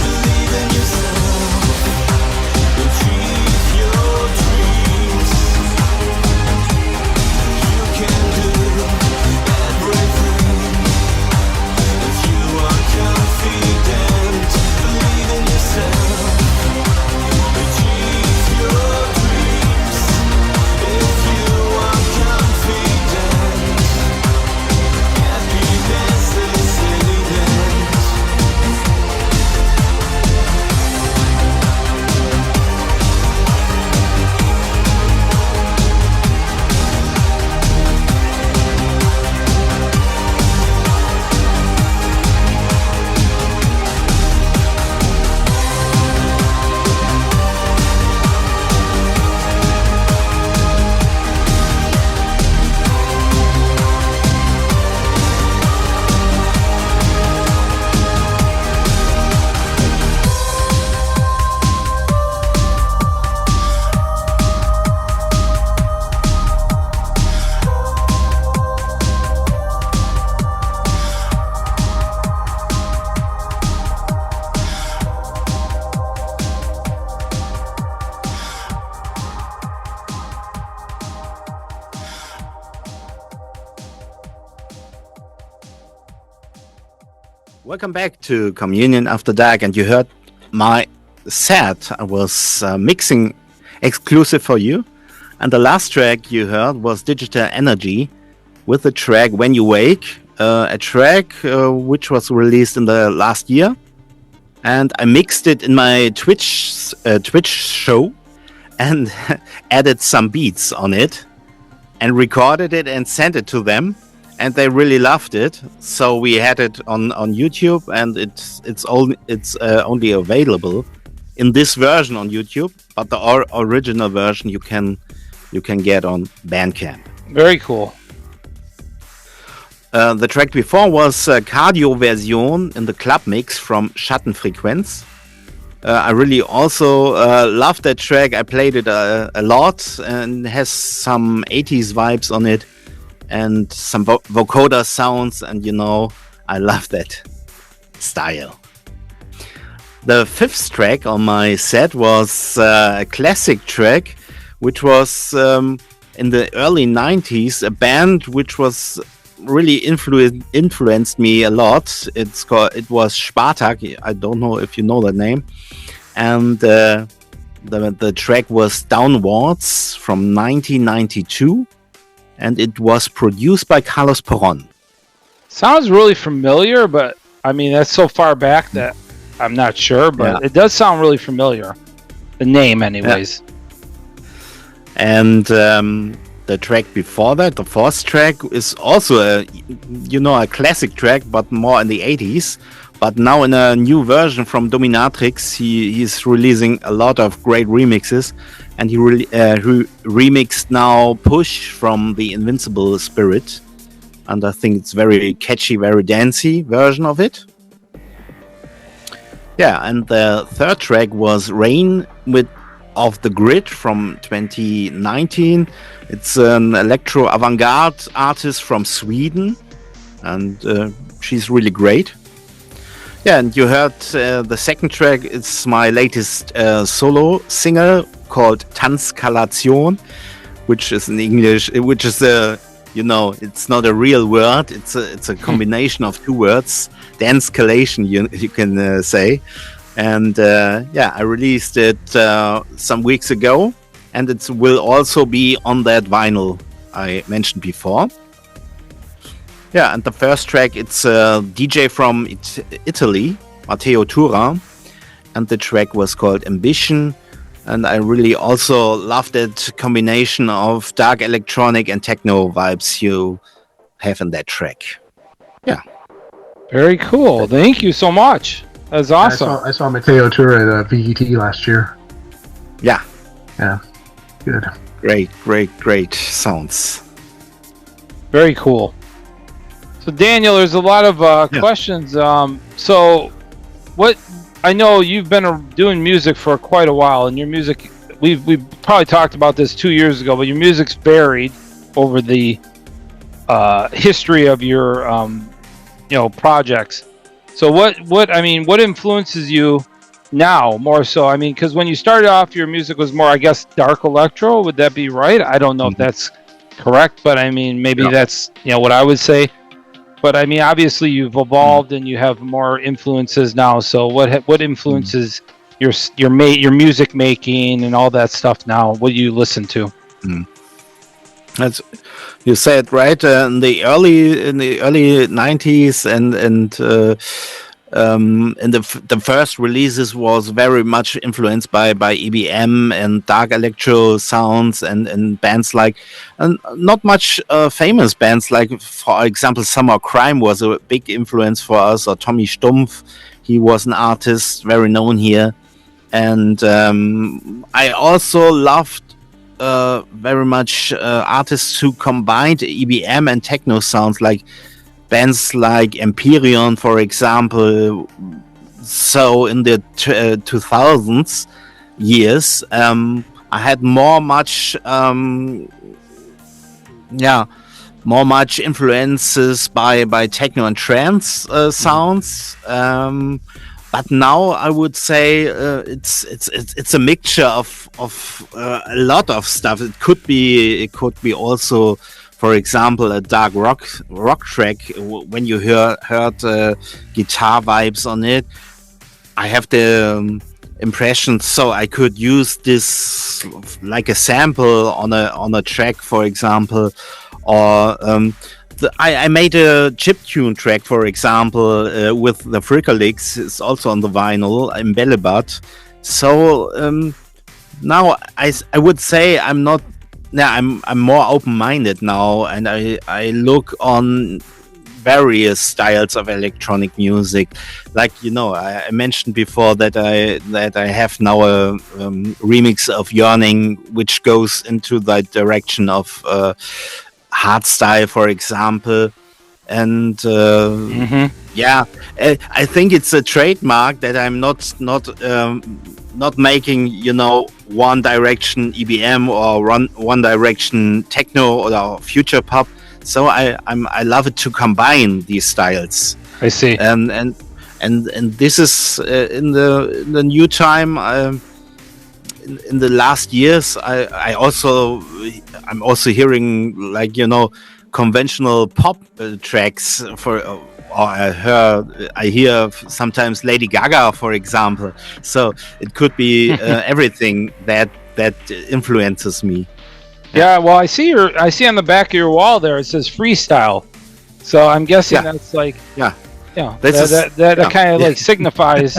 Believe in yourself, achieve your dreams. You can do everything if you are confident. Believe in yourself, achieve your dreams if you are confident. Happiness is evident. Welcome back to Communion After Dark, and you heard my set I was mixing exclusive for you. And the last track you heard was Digital Energy with the track When You Wake, a track which was released in the last year. And I mixed it in my Twitch show and added some beats on it and recorded it and sent it to them. And they really loved it, so we had it on YouTube, and it's only available in this version on YouTube. But the original version you can get on Bandcamp. Very cool. The track before was Cardio Version in the club mix from Schattenfrequenz. I really also love that track. I played it a lot, and has some 80s vibes on it. And some vocoder sounds, and I love that style. The fifth track on my set was a classic track, which was in the early 90s, a band which was really influenced me a lot. It was Cattac. I don't know if you know that name. And the track was Downwards from 1992. And it was produced by Carlos Peron. Sounds really familiar, but I mean, that's so far back that I'm not sure, but it does sound really familiar. The name, anyways. Yeah. And the track before that, the fourth track, is also a classic track, but more in the 80s. But now in a new version from Dominatrix, he's releasing a lot of great remixes, and he remixed now Push from the Invincible Spirit, and I think it's very catchy, very dancey version of it. Yeah, and the third track was Rain with Off the Grid from 2019. It's an electro avant-garde artist from Sweden, and she's really great. Yeah, and you heard the second track. It's my latest solo single called Tanzkalation, which is in English, which is it's not a real word. It's a combination of two words. Tanzkalation, you can say. And I released it some weeks ago, and it will also be on that vinyl I mentioned before. Yeah, and the first track, it's a DJ from Italy, Matteo Tura, and the track was called Ambition. And I really also love that combination of dark electronic and techno vibes you have in that track. Yeah. Very cool. Thank you so much. That's awesome. I saw Matteo Tura at VET last year. Yeah. Yeah. Good. Great sounds. Very cool. So Daniel, there's a lot of questions. So what, I know you've been doing music for quite a while, and your music, we probably talked about this 2 years ago, but your music's varied over the history of your projects. So what influences you now more so? I mean, because when you started off, your music was more, I guess, dark electro. Would that be right? I don't know if that's correct, but I mean, maybe that's what I would say. But I mean, obviously, you've evolved and you have more influences now. So what influences your music making and all that stuff now? What do you listen to? That's, you said right, in the early 90s and the first releases was very much influenced by EBM and dark electro sounds and bands like, and not much famous bands like, for example, Summer Crime was a big influence for us, or Tommy Stumpf. He was an artist very known here, and I also loved very much artists who combined EBM and techno sounds, like bands like Empyrean, for example. So in the 2000s years, I had more much influences by techno and trance sounds. But now I would say it's a mixture of a lot of stuff. It could be also, for example, a dark rock track. When you heard guitar vibes on it, I have the impression, so I could use this like a sample on a track, for example, or I made a chiptune track, for example, with the thefricolix. It's also on the vinyl in Bellebat. So now I would say I'm not. Yeah, I'm more open-minded now, and I look on various styles of electronic music. Like, I mentioned before that I have now a remix of Yearning, which goes into the direction of hardstyle, for example. And I think it's a trademark that I'm not making, one direction EBM or one direction techno or future pop. So I love it to combine these styles. I see. And this is in the new time. In the last years, I'm also hearing, like, conventional pop tracks or I hear sometimes Lady Gaga, for example. So it could be everything that influences me. Yeah, well, I see on the back of your wall there, it says freestyle. So I'm guessing that's like that kind of like signifies.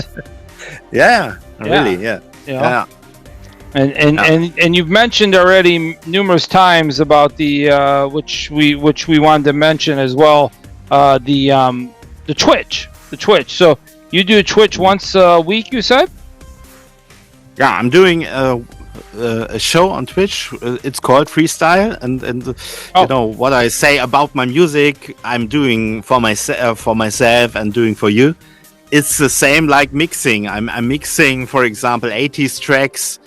Really, yeah. And you've mentioned already numerous times about the which we wanted to mention as well, the Twitch. So you do Twitch once a week, you said? Yeah, I'm doing a show on Twitch. It's called Freestyle, and you know what I say about my music, I'm doing for myself and doing for you. It's the same like mixing. I'm mixing, for example, 80s tracks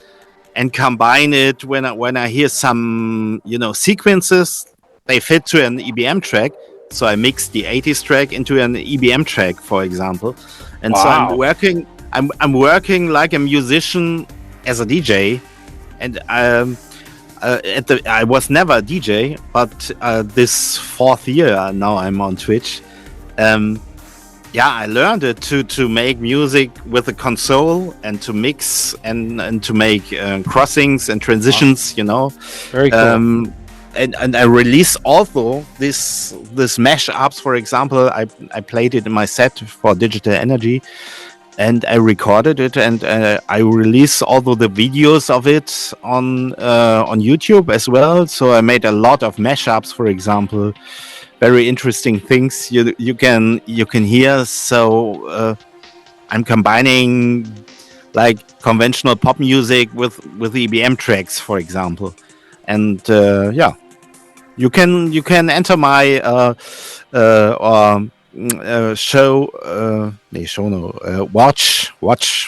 and combine it when I hear some sequences. They fit to an EBM track, so I mix the 80s track into an EBM track, for example. And so I'm working like a musician as a DJ. And I was never a DJ, but this 4th year now I'm on Twitch. I learned it to make music with a console and to mix and to make crossings and transitions. Very cool. And I release also this mashups. For example, I played it in my set for Digital Energy. And I recorded it, and I release also the videos of it on YouTube as well. So I made a lot of mashups, for example, very interesting things you can hear. So I'm combining like conventional pop music with EBM tracks, for example, and you can enter my watch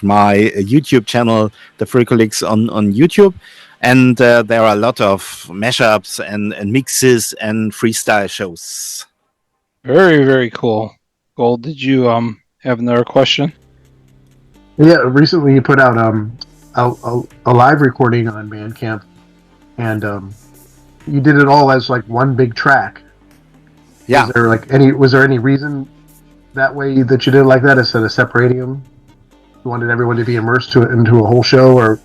my YouTube channel, thefricolix on YouTube, and there are a lot of mashups and mixes and freestyle shows. Very, very cool. Gold, did you have another question? Yeah, recently you put out a live recording on Bandcamp, and you did it all as like one big track. Yeah. Was there any reason that way that you did it like that instead of separating them? You wanted everyone to be immersed into a whole show, or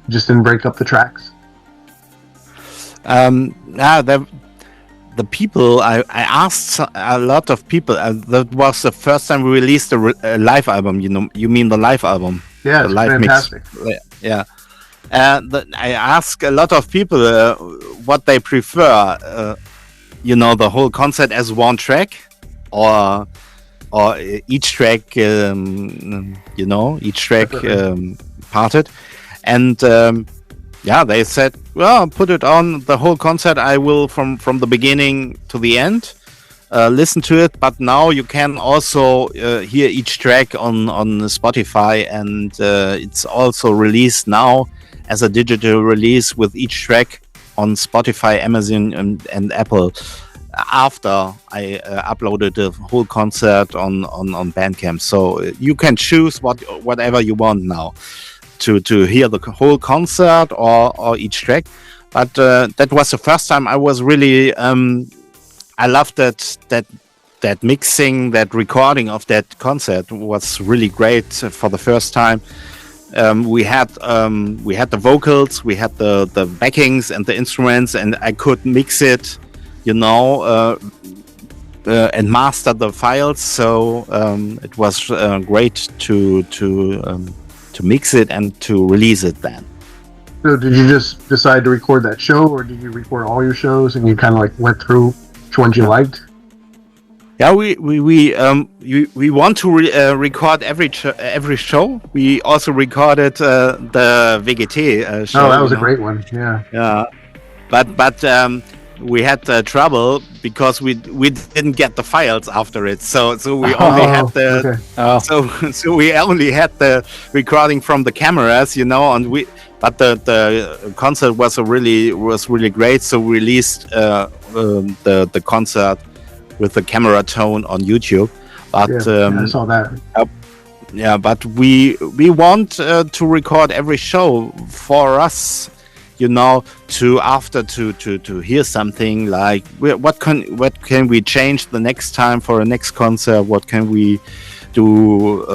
just didn't break up the tracks? The people I asked a lot of people. That was the first time we released a live album. You mean the live album? Yeah, the it's live fantastic. Mix. Yeah. I asked a lot of people what they prefer. The whole concept as one track, or each track, parted, and they said, well, put it on the whole concert. I will from the beginning to the end listen to it, but now you can also hear each track on Spotify, and it's also released now as a digital release with each track on Spotify, Amazon, and Apple. After I uploaded the whole concert on Bandcamp, so you can choose whatever you want now to hear the whole concert or each track. But that was the first time I was really I loved that mixing, that recording of that concert was really great for the first time. We had the vocals, we had the backings and the instruments, and I could mix it, and master the files. So it was great to mix it and to release it then. So did you just decide to record that show, or did you record all your shows and you kind of like went through which ones you liked? Yeah, we want to record every show. We also recorded the VGT show. Oh, that was a great one. Yeah. Yeah, but we had trouble because we didn't get the files after it. So we only had so we only had the recording from the cameras, But the concert was really great. So we released the concert with the camera tone on YouTube. But I saw that. But we want to record every show for us, to hear something like what can we change the next time for a next concert? What can we do?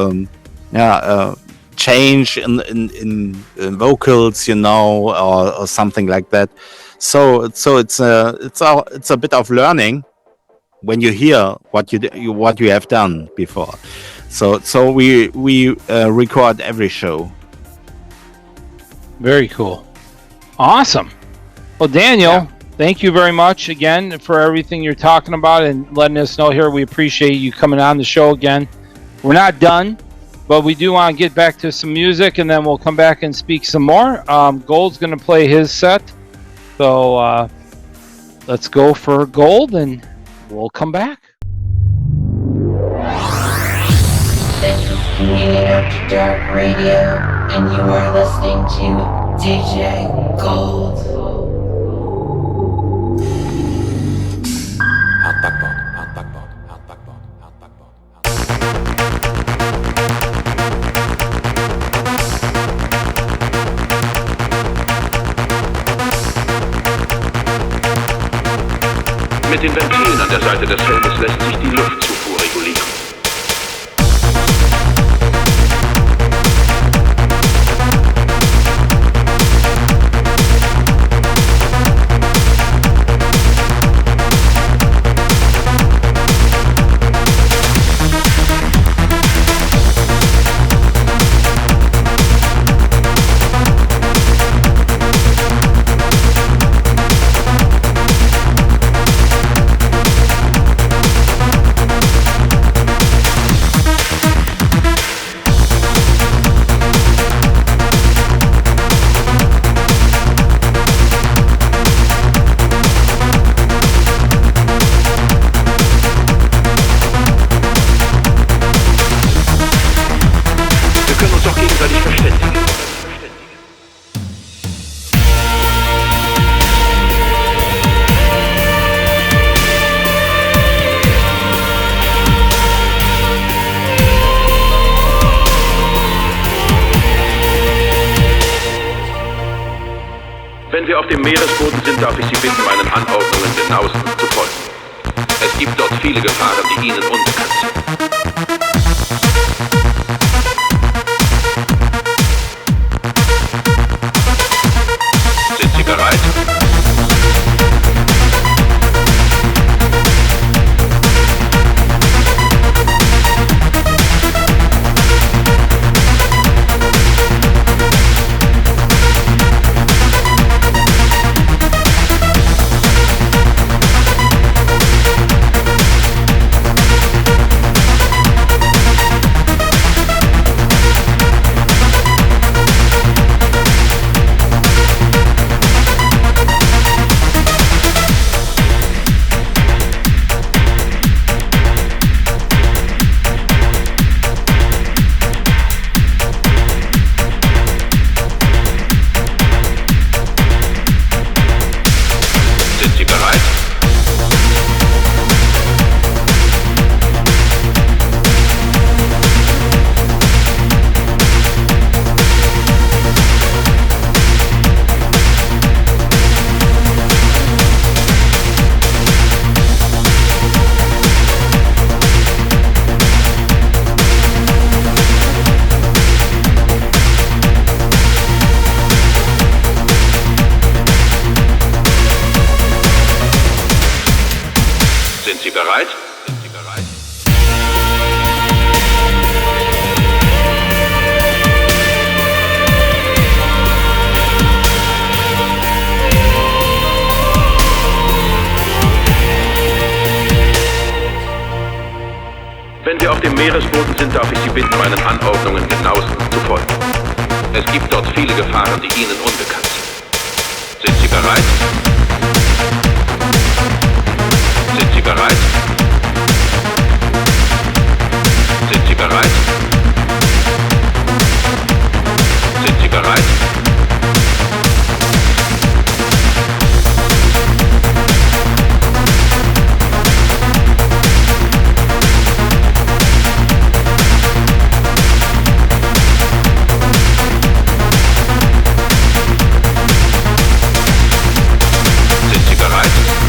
Change in vocals, or something like that. So it's a bit of learning when you hear what you have done before. So we record every show. Very cool. Awesome. Well, Daniel, thank you very much again for everything you're talking about and letting us know here. We appreciate you coming on the show again. We're not done, but we do want to get back to some music, and then we'll come back and speak some more. Gold's going to play his set. So let's go for Gold, and we'll come back. This is Community After Dark Radio, and you are listening to DJ Gold. Mit den Ventilen an der Seite des Helmes lässt sich die Luftzufuhr regulieren. Wenn wir auf dem Meeresboden sind, darf ich Sie bitten, meinen Anordnungen genauestens zu folgen. Es gibt dort viele Gefahren, die Ihnen unbekannt sind. Sind Sie bereit? Wenn wir auf dem Meeresboden sind, darf ich Sie bitten, meinen Anordnungen genauestens zu folgen. Es gibt dort viele Gefahren, die Ihnen unbekannt sind. Sind Sie bereit? Sind Sie bereit? Sind Sie bereit? Sind Sie bereit? Sind Sie bereit?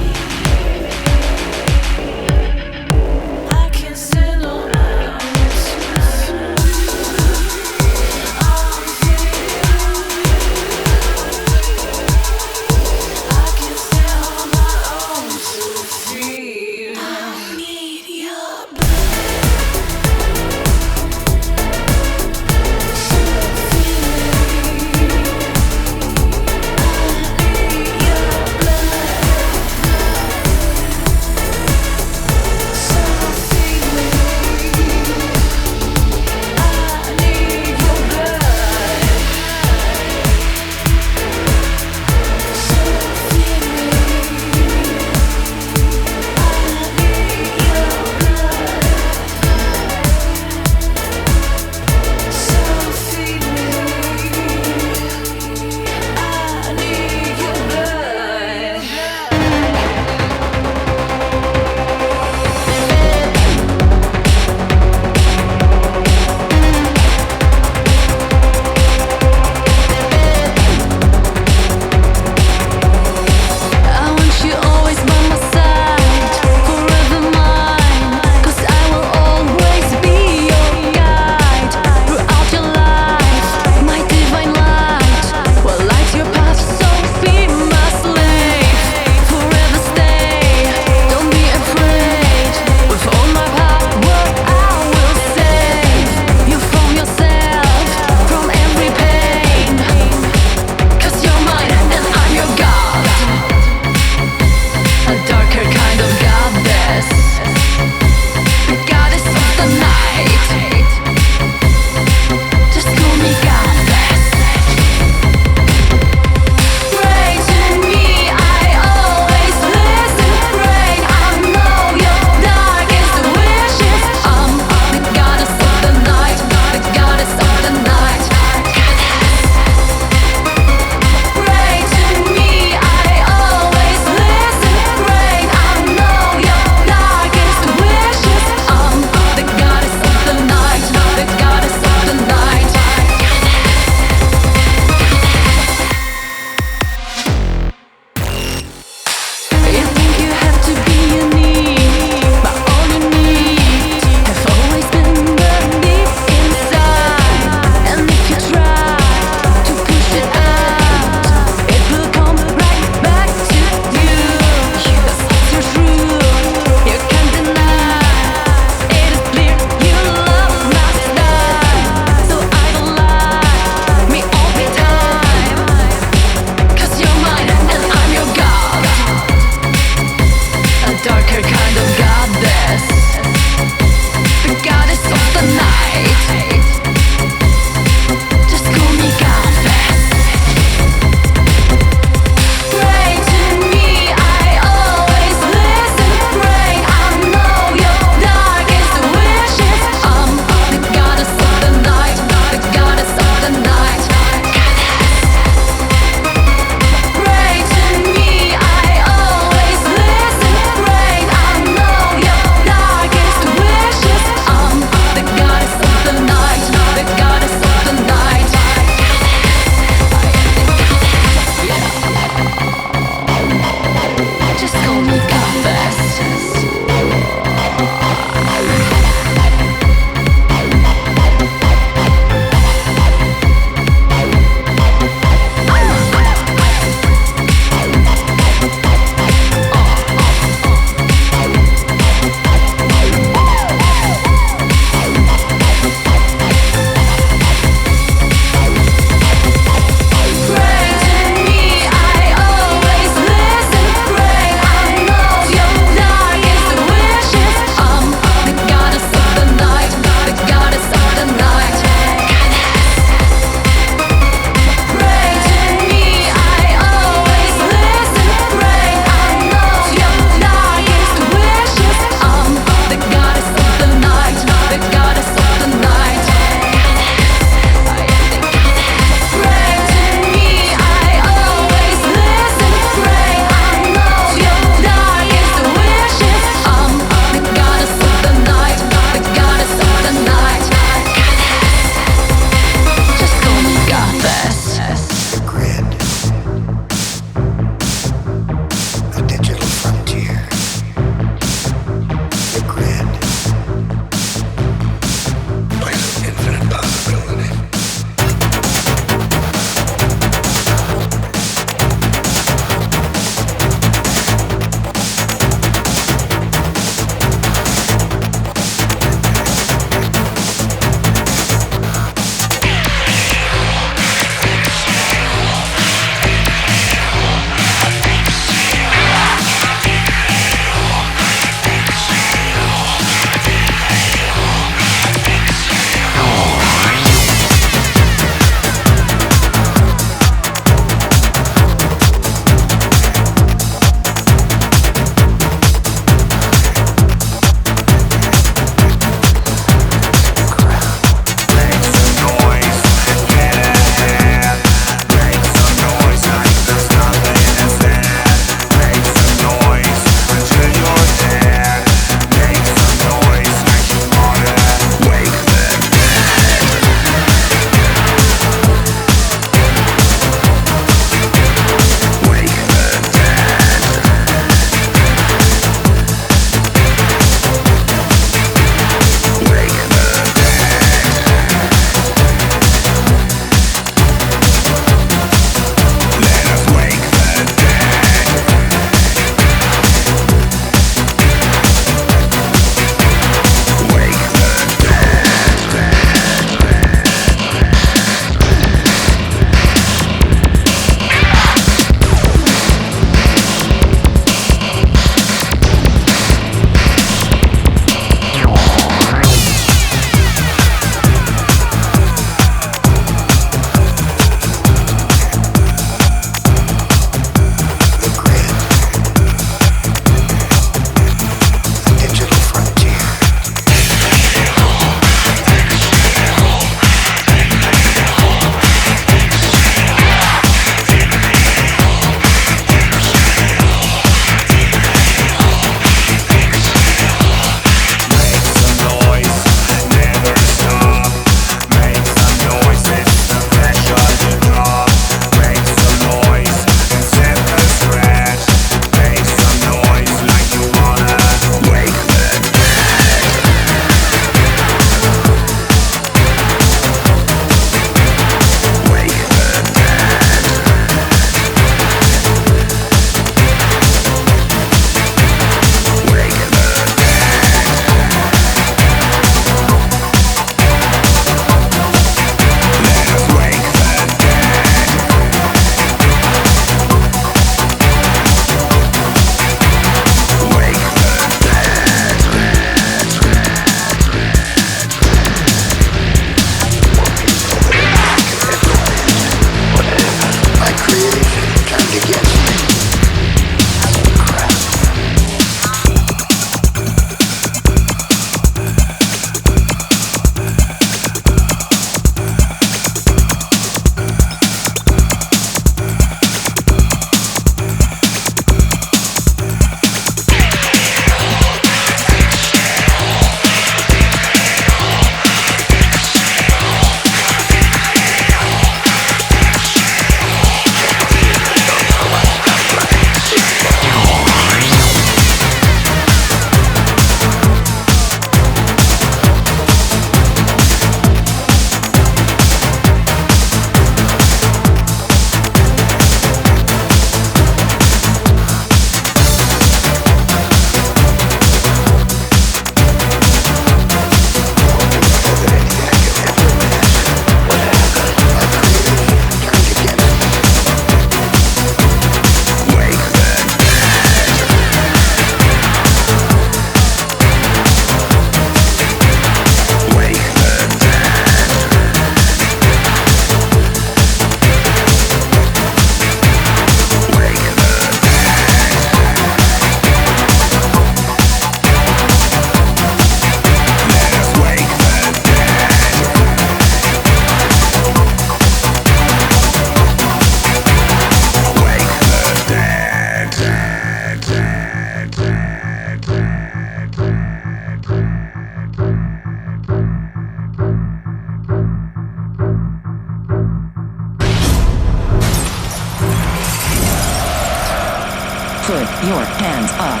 your hands up.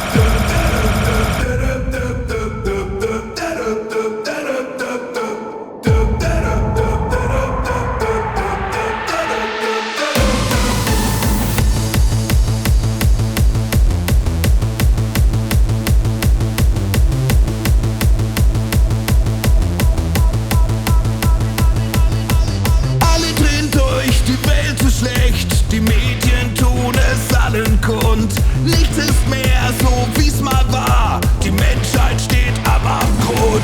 Die Medien tun es allen kund. Nichts ist mehr so, wie's mal war. Die Menschheit steht am Abgrund.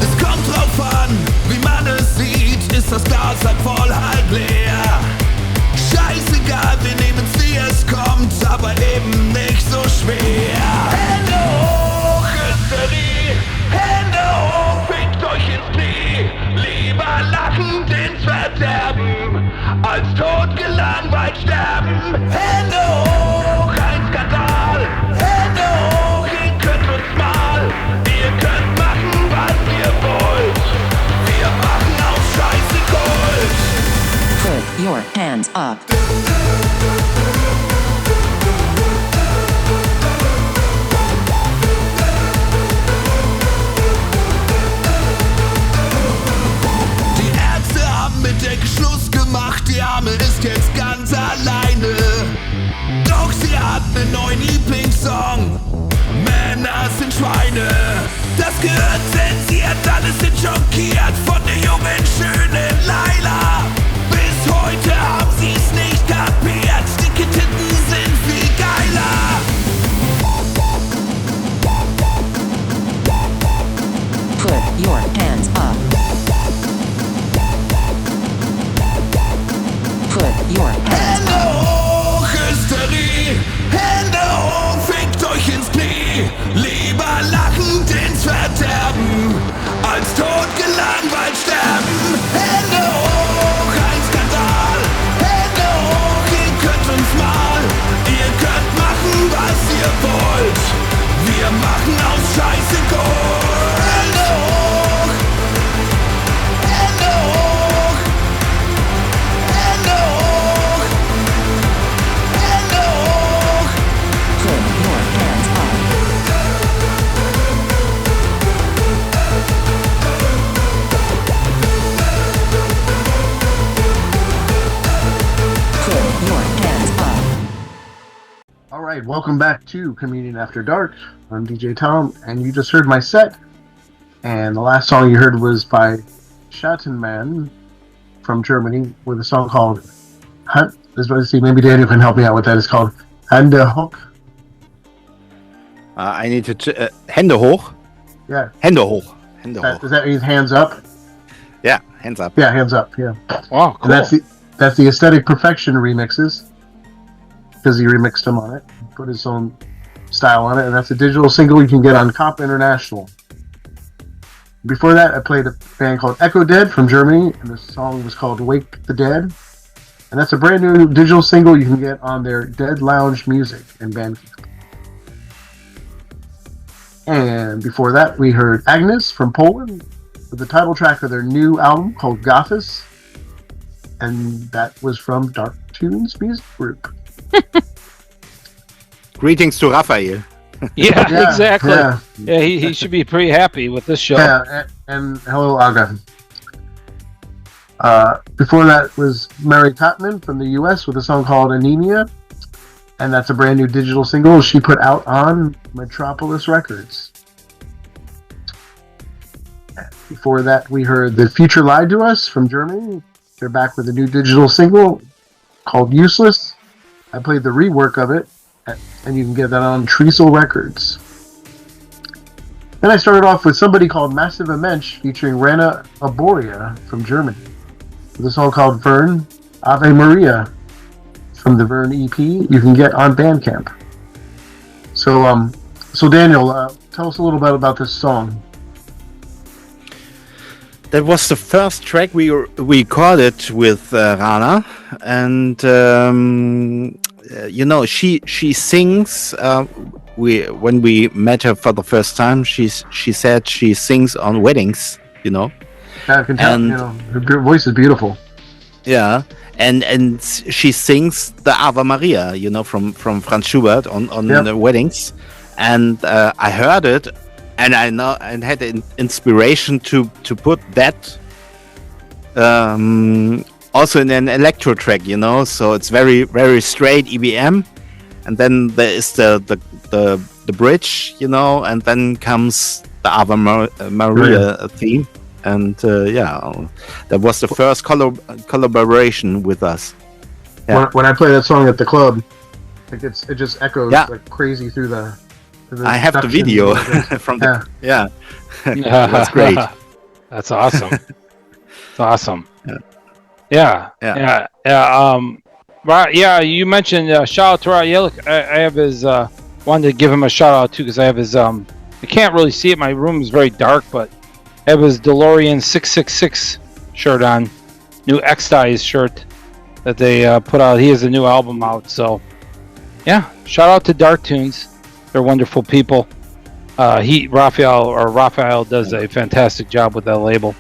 Es kommt drauf an, wie man es sieht. Ist das Glas halb voll, halb leer? Scheißegal, wir nehmen's wie es kommt, aber eben nicht so schwer. Hände hoch, Hysterie, Hände hoch, fickt euch ins Knie. Lieber lachend ins Verderben, als tot gelangweilt sterben. Hände hoch, ein Skandal. Hände hoch, ihr könnt uns mal. Ihr könnt machen, was ihr wollt. Wir machen aus Scheiße Gold. Put your hands up. Die Ärzte haben mit der Schluss gemacht, die Arme ist jetzt ganz alleine. Doch sie hat einen neuen Lieblingssong. Männer sind Schweine. Das gehört zensiert, alle sind schockiert von der jungen, schönen Laila. Bis heute haben sie's nicht kapiert. Dicke Titten sind viel geiler. Put your hands up. Put your hands Hände up. hoch, Hysterie. Hände hoch, fickt euch ins Knie. Lieber lachend ins Verderben, als tot gelangweilt sterben. Hände hoch, ein Skandal. Hände hoch, ihr könnt uns mal. Ihr könnt machen, was ihr wollt. Wir machen aus Scheiße Gold. Hände hoch. Hände hoch. Hände hoch. Hände hoch. Put your hands up. Put your hands up. All right, welcome back to Communion After Dark. I'm DJ Tom, and you just heard my set. And the last song you heard was by Schattenman from Germany with a song called let's see, maybe Daniel can help me out with that. It's called Hände hoch. I need to Hände hoch. Yeah. Hände hoch. Hände hoch. Does that mean hands up? Yeah, hands up. Yeah, hands up. Yeah. Wow, cool. And that's the Aesthetic Perfection remixes, because he remixed them on it, put his own style on it, and that's a digital single you can get on Comp International. Before that, I played a band called Echo Dead from Germany, and the song was called Wake the Dead. And that's a brand new digital single you can get on their Dead Lounge Music and Bandcamp. And before that, we heard Agnis from Poland with the title track of their new album called Gothic. And that was from Dark Tunes Music Group. Greetings to Raphael. Yeah, exactly. Yeah, he should be pretty happy with this show. Yeah, and hello, Aker. Before that was Mary Cotman from the US with a song called Anemia. And that's a brand new digital single she put out on Metropolis Records. Before that, we heard The Future Lied to Us from Germany. They're back with a new digital single called Useless. I played the rework of it, and you can get that on Treasel Records. Then I started off with somebody called Massiv In Mensch featuring Rana Aboria from Germany with a song called Vern Ave Maria from the Vern EP you can get on Bandcamp. So Daniel, tell us a little bit about this song. That was the first track we recorded with Rana, and she sings when we met her for the first time, she said she sings on weddings, you know. I can tell, And- you know, her voice is beautiful. Yeah, and she sings the Ave Maria, you know, from Franz Schubert on Yep. the weddings, and I heard it, and I know and had inspiration to put that also in an electro track, you know. So it's very very straight EBM, and then there is the bridge, you know, and then comes the Ave Maria theme. And that was the first collaboration with us. Yeah. When I play that song at the club, it just echoes like crazy through the I have the production video and everything. from the That's great. That's awesome. It's awesome. Yeah. Right. Yeah. You mentioned shout out to Tura. Yeah. Look, I have his. Wanted to give him a shout out too because I have his. I can't really see it. My room is very dark, but I have his DeLorean 666 shirt on, new X-Dice shirt that they put out. He has a new album out, so yeah. Shout out to Dark Tunes. They're wonderful people. Raphael does a fantastic job with that label.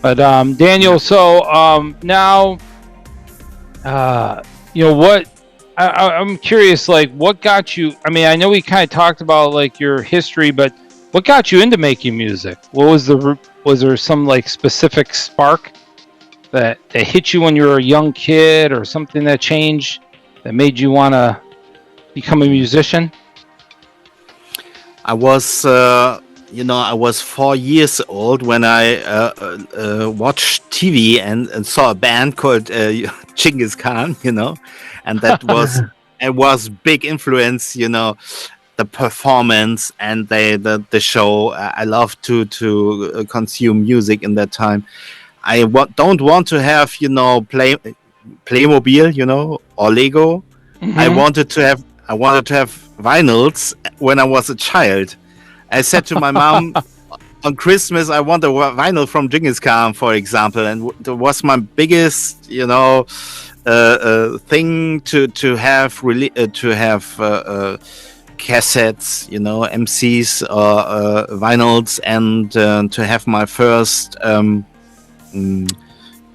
But Daniel, so now, you know what? I'm curious, like, what got you? I mean, I know we kind of talked about like your history, but what got you into making music? What was was there some like specific spark that hit you when you were a young kid, or something that changed that made you want to become a musician? I was, I was 4 years old when I watched TV and saw a band called Genghis Khan, you know, and that was it was big influence, you know. The performance and the show. I love to consume music in that time. I don't want to have, you know, Playmobil, you know, or Lego. Mm-hmm. I wanted to have vinyls when I was a child. I said to my mom on Christmas, I want a vinyl from Genghis Khan, for example, and that was my biggest, you know, thing to have cassettes, you know, MCs or vinyls, and to have my first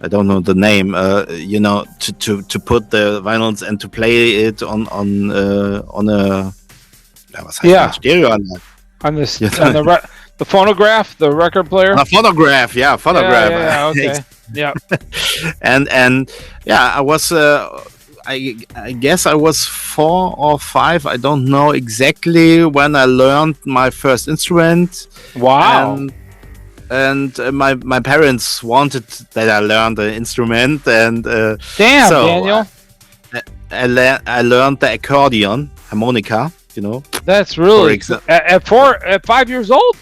I don't know the name, you know, to put the vinyls and to play it on a Stereo on this on the phonograph, the record player. A phonograph, phonograph. Yeah, okay. Yeah. and I was I guess I was 4 or 5. I don't know exactly when I learned my first instrument. Wow. And my parents wanted that I learn the instrument, and damn, so Daniel, I learned the accordion, harmonica. You know, that's really at 5 years old.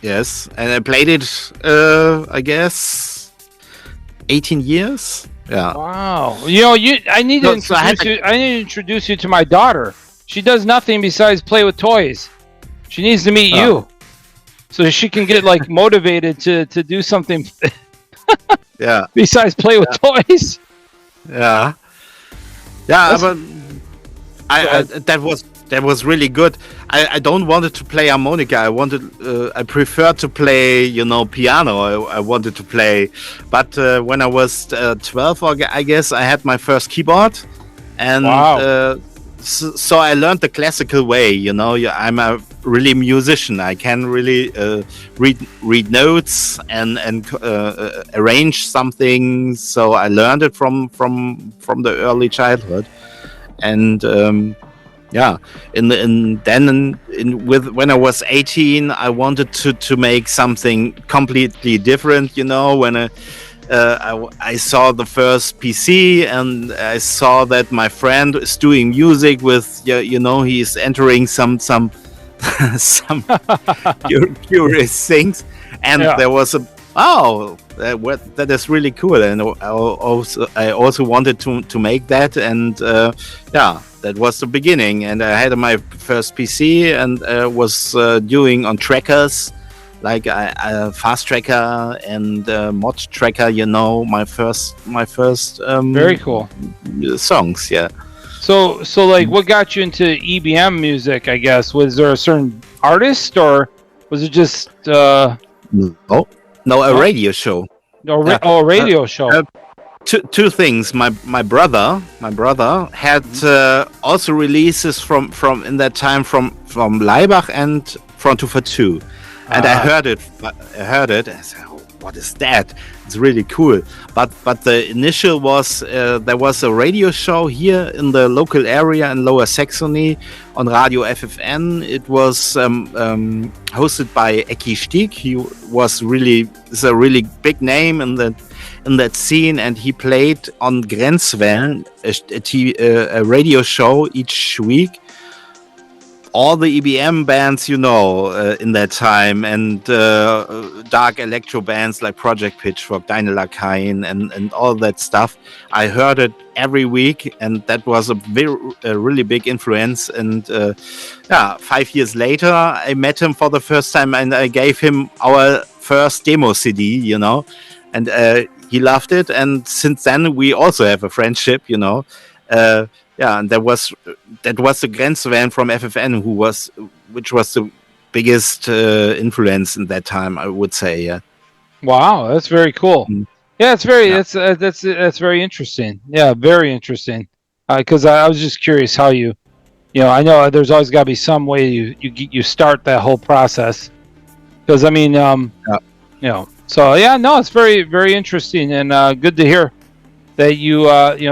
Yes, and I played it. I guess 18 years. Yeah. Wow. You know, I need to introduce you to my daughter. She does nothing besides play with toys. She needs to meet you, so she can get like motivated to do something. Yeah. Besides play with toys. Yeah. Yeah, but that was really good. I don't wanted to play harmonica. I prefer to play, you know, piano. I wanted to play, but when I was 12, I guess I had my first keyboard, and so I learned the classical way. You know, I'm a really musician. I can really read notes and arrange something. So I learned it from the early childhood, and when I was 18, I wanted to make something completely different. You know, when I saw the first PC and I saw that my friend is doing music with, you know, he's entering some curious things, and there was that is really cool, and I also wanted to make that, and that was the beginning. And I had my first PC and was doing on trackers, like Fast Tracker and Mod Tracker. You know, my first very cool songs. Yeah. So like, what got you into EBM music? I guess was there a certain artist, or was it just a radio show? A radio show. Two things. My brother had also releases from in that time from Leibach and Front for 2, and I heard it. I said, oh, what is that? It's really cool. But the initial was there was a radio show here in the local area in Lower Saxony on Radio FFN. It was hosted by Ecki Stieg. He is a really big name in that scene, and he played on Grenzwellen, a radio show each week. All the EBM bands, in that time, and dark electro bands like Project Pitchfork, Dynalakain, and all that stuff. I heard it every week, and that was a really big influence. And 5 years later, I met him for the first time, and I gave him our first demo CD, and he loved it. And since then, we also have a friendship, and that was the Grenzwellen from FFN, which was the biggest influence in that time, I would say. Yeah. Wow, that's very cool. Yeah, it's very that's very interesting. Yeah, very interesting. Because I was just curious how you I know there's always got to be some way you start that whole process. Because I mean, So yeah, no, it's very very interesting and good to hear that you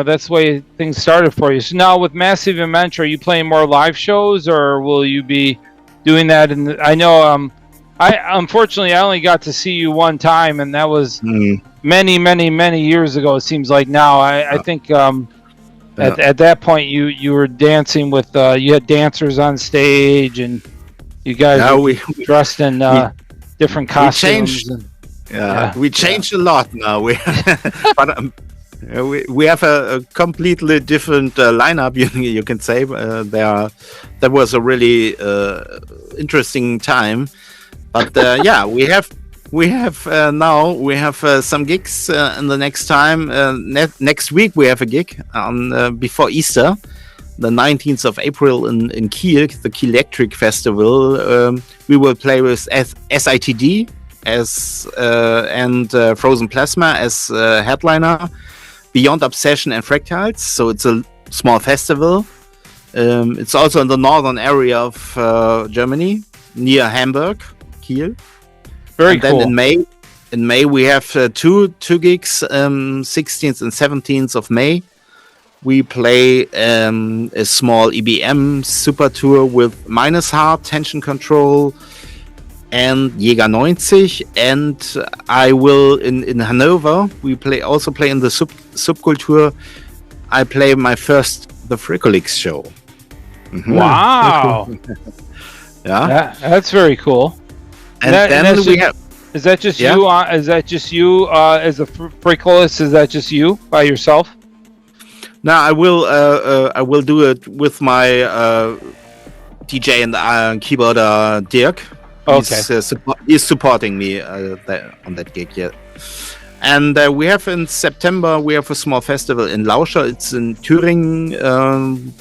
that's the way things started for you. So now with Massiv In Mensch, are you playing more live shows, or will you be doing that? I know I unfortunately I only got to see you one time, and that was many years ago. It seems like now. I think at that point you were dancing with you had dancers on stage, and you guys were dressed in different costumes. We changed a lot now. But we have a completely different lineup. You can say that was a really interesting time. But we have now some gigs in the next time. Next week we have a gig on before Easter, the 19th of April in Kiel, the Kiel Electric Festival. We will play with SITD and Frozen Plasma as headliner. Beyond Obsession and Fractals, so it's a small festival. It's also in the northern area of Germany, near Hamburg, Kiel. Very cool. Then in May we have two gigs, 16th and 17th of May. We play a small EBM super tour with Minus Heart, Tension Control, and Jäger 90, and I will in Hanover. We also play in the Subkultur. I play my first The Fricolix show. Mm-hmm. Wow! That's very cool. And then we have. Is that just you? Is that just you as a Fricolix? Is that just you by yourself? No, I will do it with my DJ and keyboarder Dirk. Okay. He's supporting me on that gig, yeah. And we have in September, we have a small festival in Lauscher. It's in Thüringen.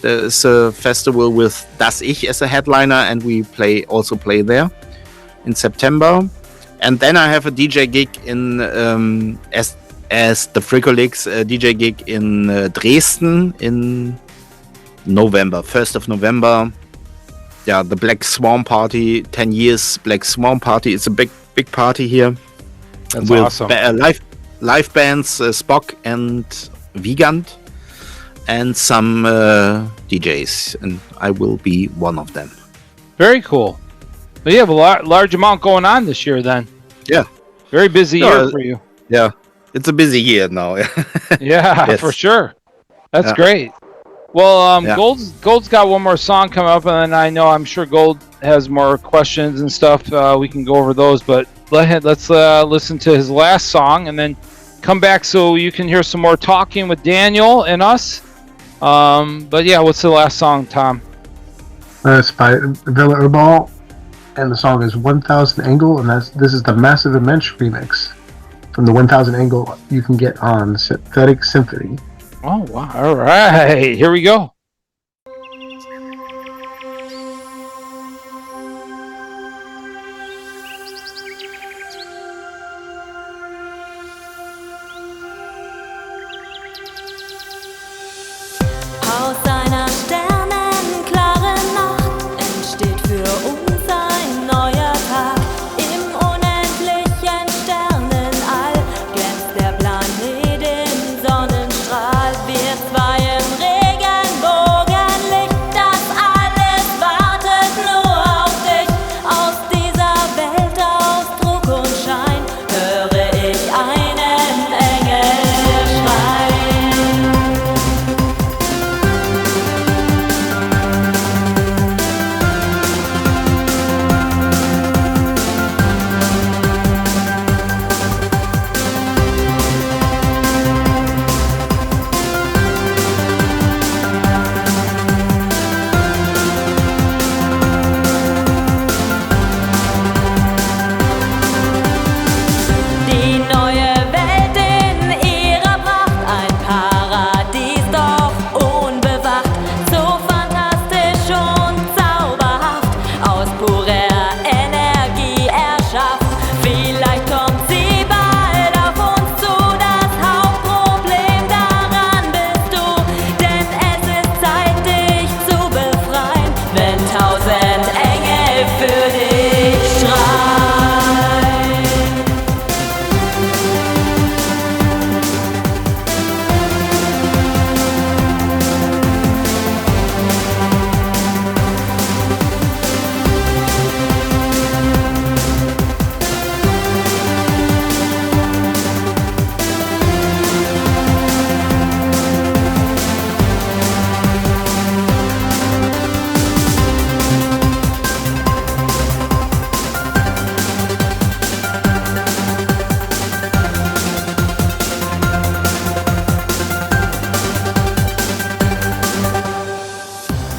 There's a festival with Das Ich as a headliner, and we also play there in September. And then I have a DJ gig in as the Fricolix DJ gig in Dresden in November, 1st of November. Yeah, the Black Swan Party, 10 years Black Swan Party. It's a big party here. That's with awesome. Live bands, Spock and Vigand, and some DJs, and I will be one of them. Very cool. Well, you have a large amount going on this year then. Yeah. Very busy year for you. Yeah. It's a busy year now. Yeah, yes. For sure. That's great. Well, Gold's got one more song coming up, and then I'm sure Gold has more questions and stuff. We can go over those, but let's listen to his last song and then come back so you can hear some more talking with Daniel and us. But yeah, what's the last song, Tom? It's by Villa Herbal, and the song is 1000 Angle, and this is the Massiv In Mensch remix from the 1000 Angle you can get on Synthetic Symphony. Oh, wow. All right. Here we go. Aus einer sternenklaren Nacht entsteht für uns ein neuer Tag. Im unendlichen Sternenall glänzt der Planet im Sonnenstrahl. Wir zwei im Regenbogenlicht, das alles wartet nur auf dich. Aus dieser Welt aus Druck und Schein höre ich einen Engel schreien. Die neue Welt in ihrer Pracht, ein Paradies, doch unbewacht, so fantastisch und zauberhaft, aus purer Energie erschafft. Vielleicht kommt sie bald auf uns zu, das Hauptproblem daran bist du, denn es ist Zeit, dich zu befreien, wenn 1000 Engel für dich schreien.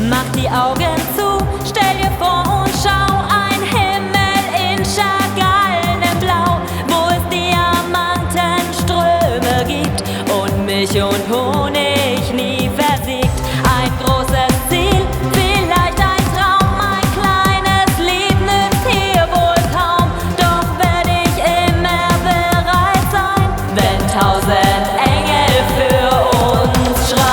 Mach die Augen zu, stell dir vor und schau, ein Himmel in Chagallneblau, wo es Diamantenströme gibt und Milch und Honig nie versiegt. Ein großes Ziel, vielleicht ein Traum, ein kleines Lied nützt hier wohl kaum, doch werde ich immer bereit sein, wenn 1000 Engel für uns schreien.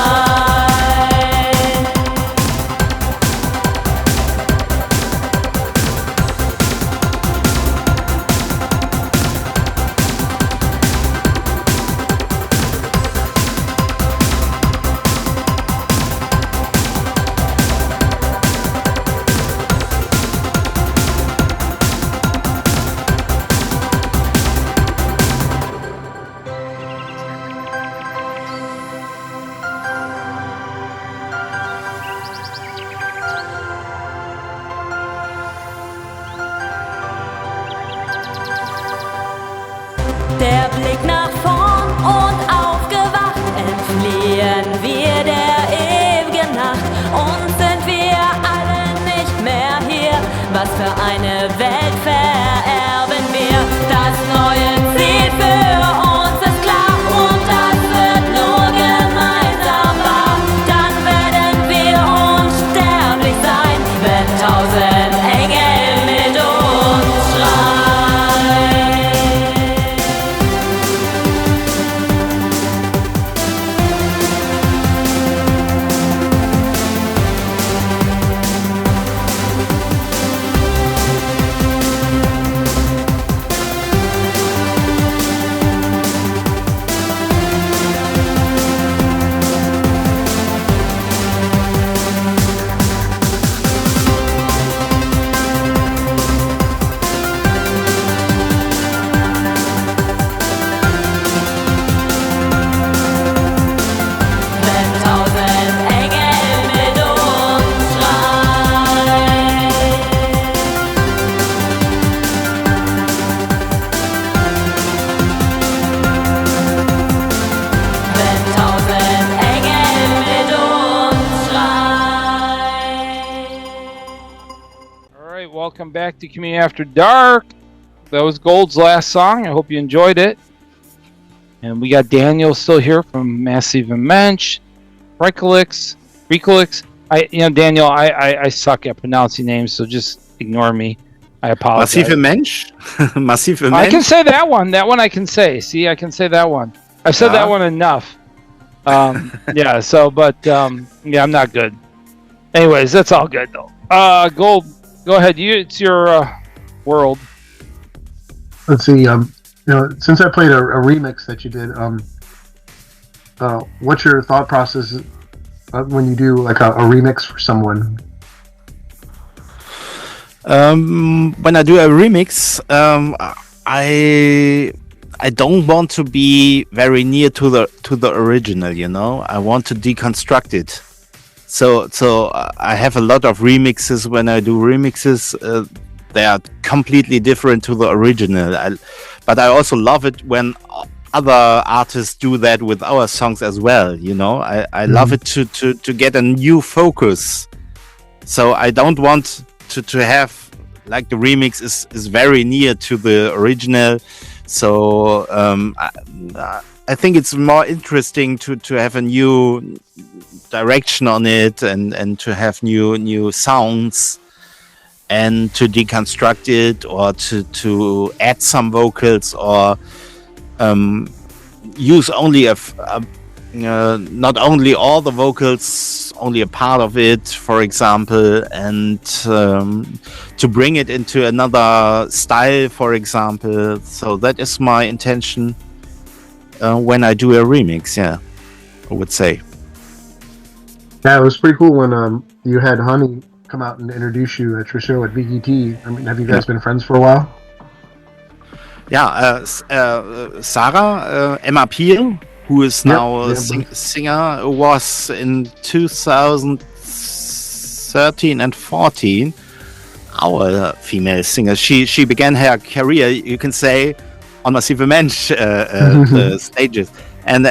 Der Blick nach vorn und aufgewacht, entfliehen wir der ewigen Nacht und sind wir alle nicht mehr hier. Was für eine Welt vererben wir? Das neue Ziel für uns ist klar und das wird nur gemeinsam wahr. Dann werden wir unsterblich sein, wenn 1000 Engel mit uns schreien. Welcome back to Community After Dark. That was Gold's last song. I hope you enjoyed it. And we got Daniel still here from Massiv In Mensch, Fractal. Daniel, I suck at pronouncing names, so just ignore me. I apologize. Massiv In Mensch? Massiv In Mensch? I can say that one. That one I can say. See, I can say that one. I've said that one enough. Yeah. So, but yeah, I'm not good. Anyways, that's all good though. Gold, go ahead. It's your world. Let's see. Since I played a remix that you did, what's your thought process when you do like a remix for someone? When I do a remix, I don't want to be very near to the original. You know, I want to deconstruct it. So I have a lot of remixes. When I do remixes, they are completely different to the original. But I also love it when other artists do that with our songs as well. You know, I love it to get a new focus. So I don't want to have like the remix is very near to the original. So I think it's more interesting to have a new direction on it and to have new sounds and to deconstruct it or to add some vocals or use only not only all the vocals, only a part of it, for example, and to bring it into another style, for example. So that is my intention when I do a remix, yeah, I would say. Yeah, it was pretty cool when you had Honey come out and introduce you at your show at VGT. I mean, have you guys been friends for a while? Yeah, Sarah, Emma Peel, who is now a singer, was in 2013 and 14 our female singer. She began her career, you can say, on Massiv In Mensch stages. And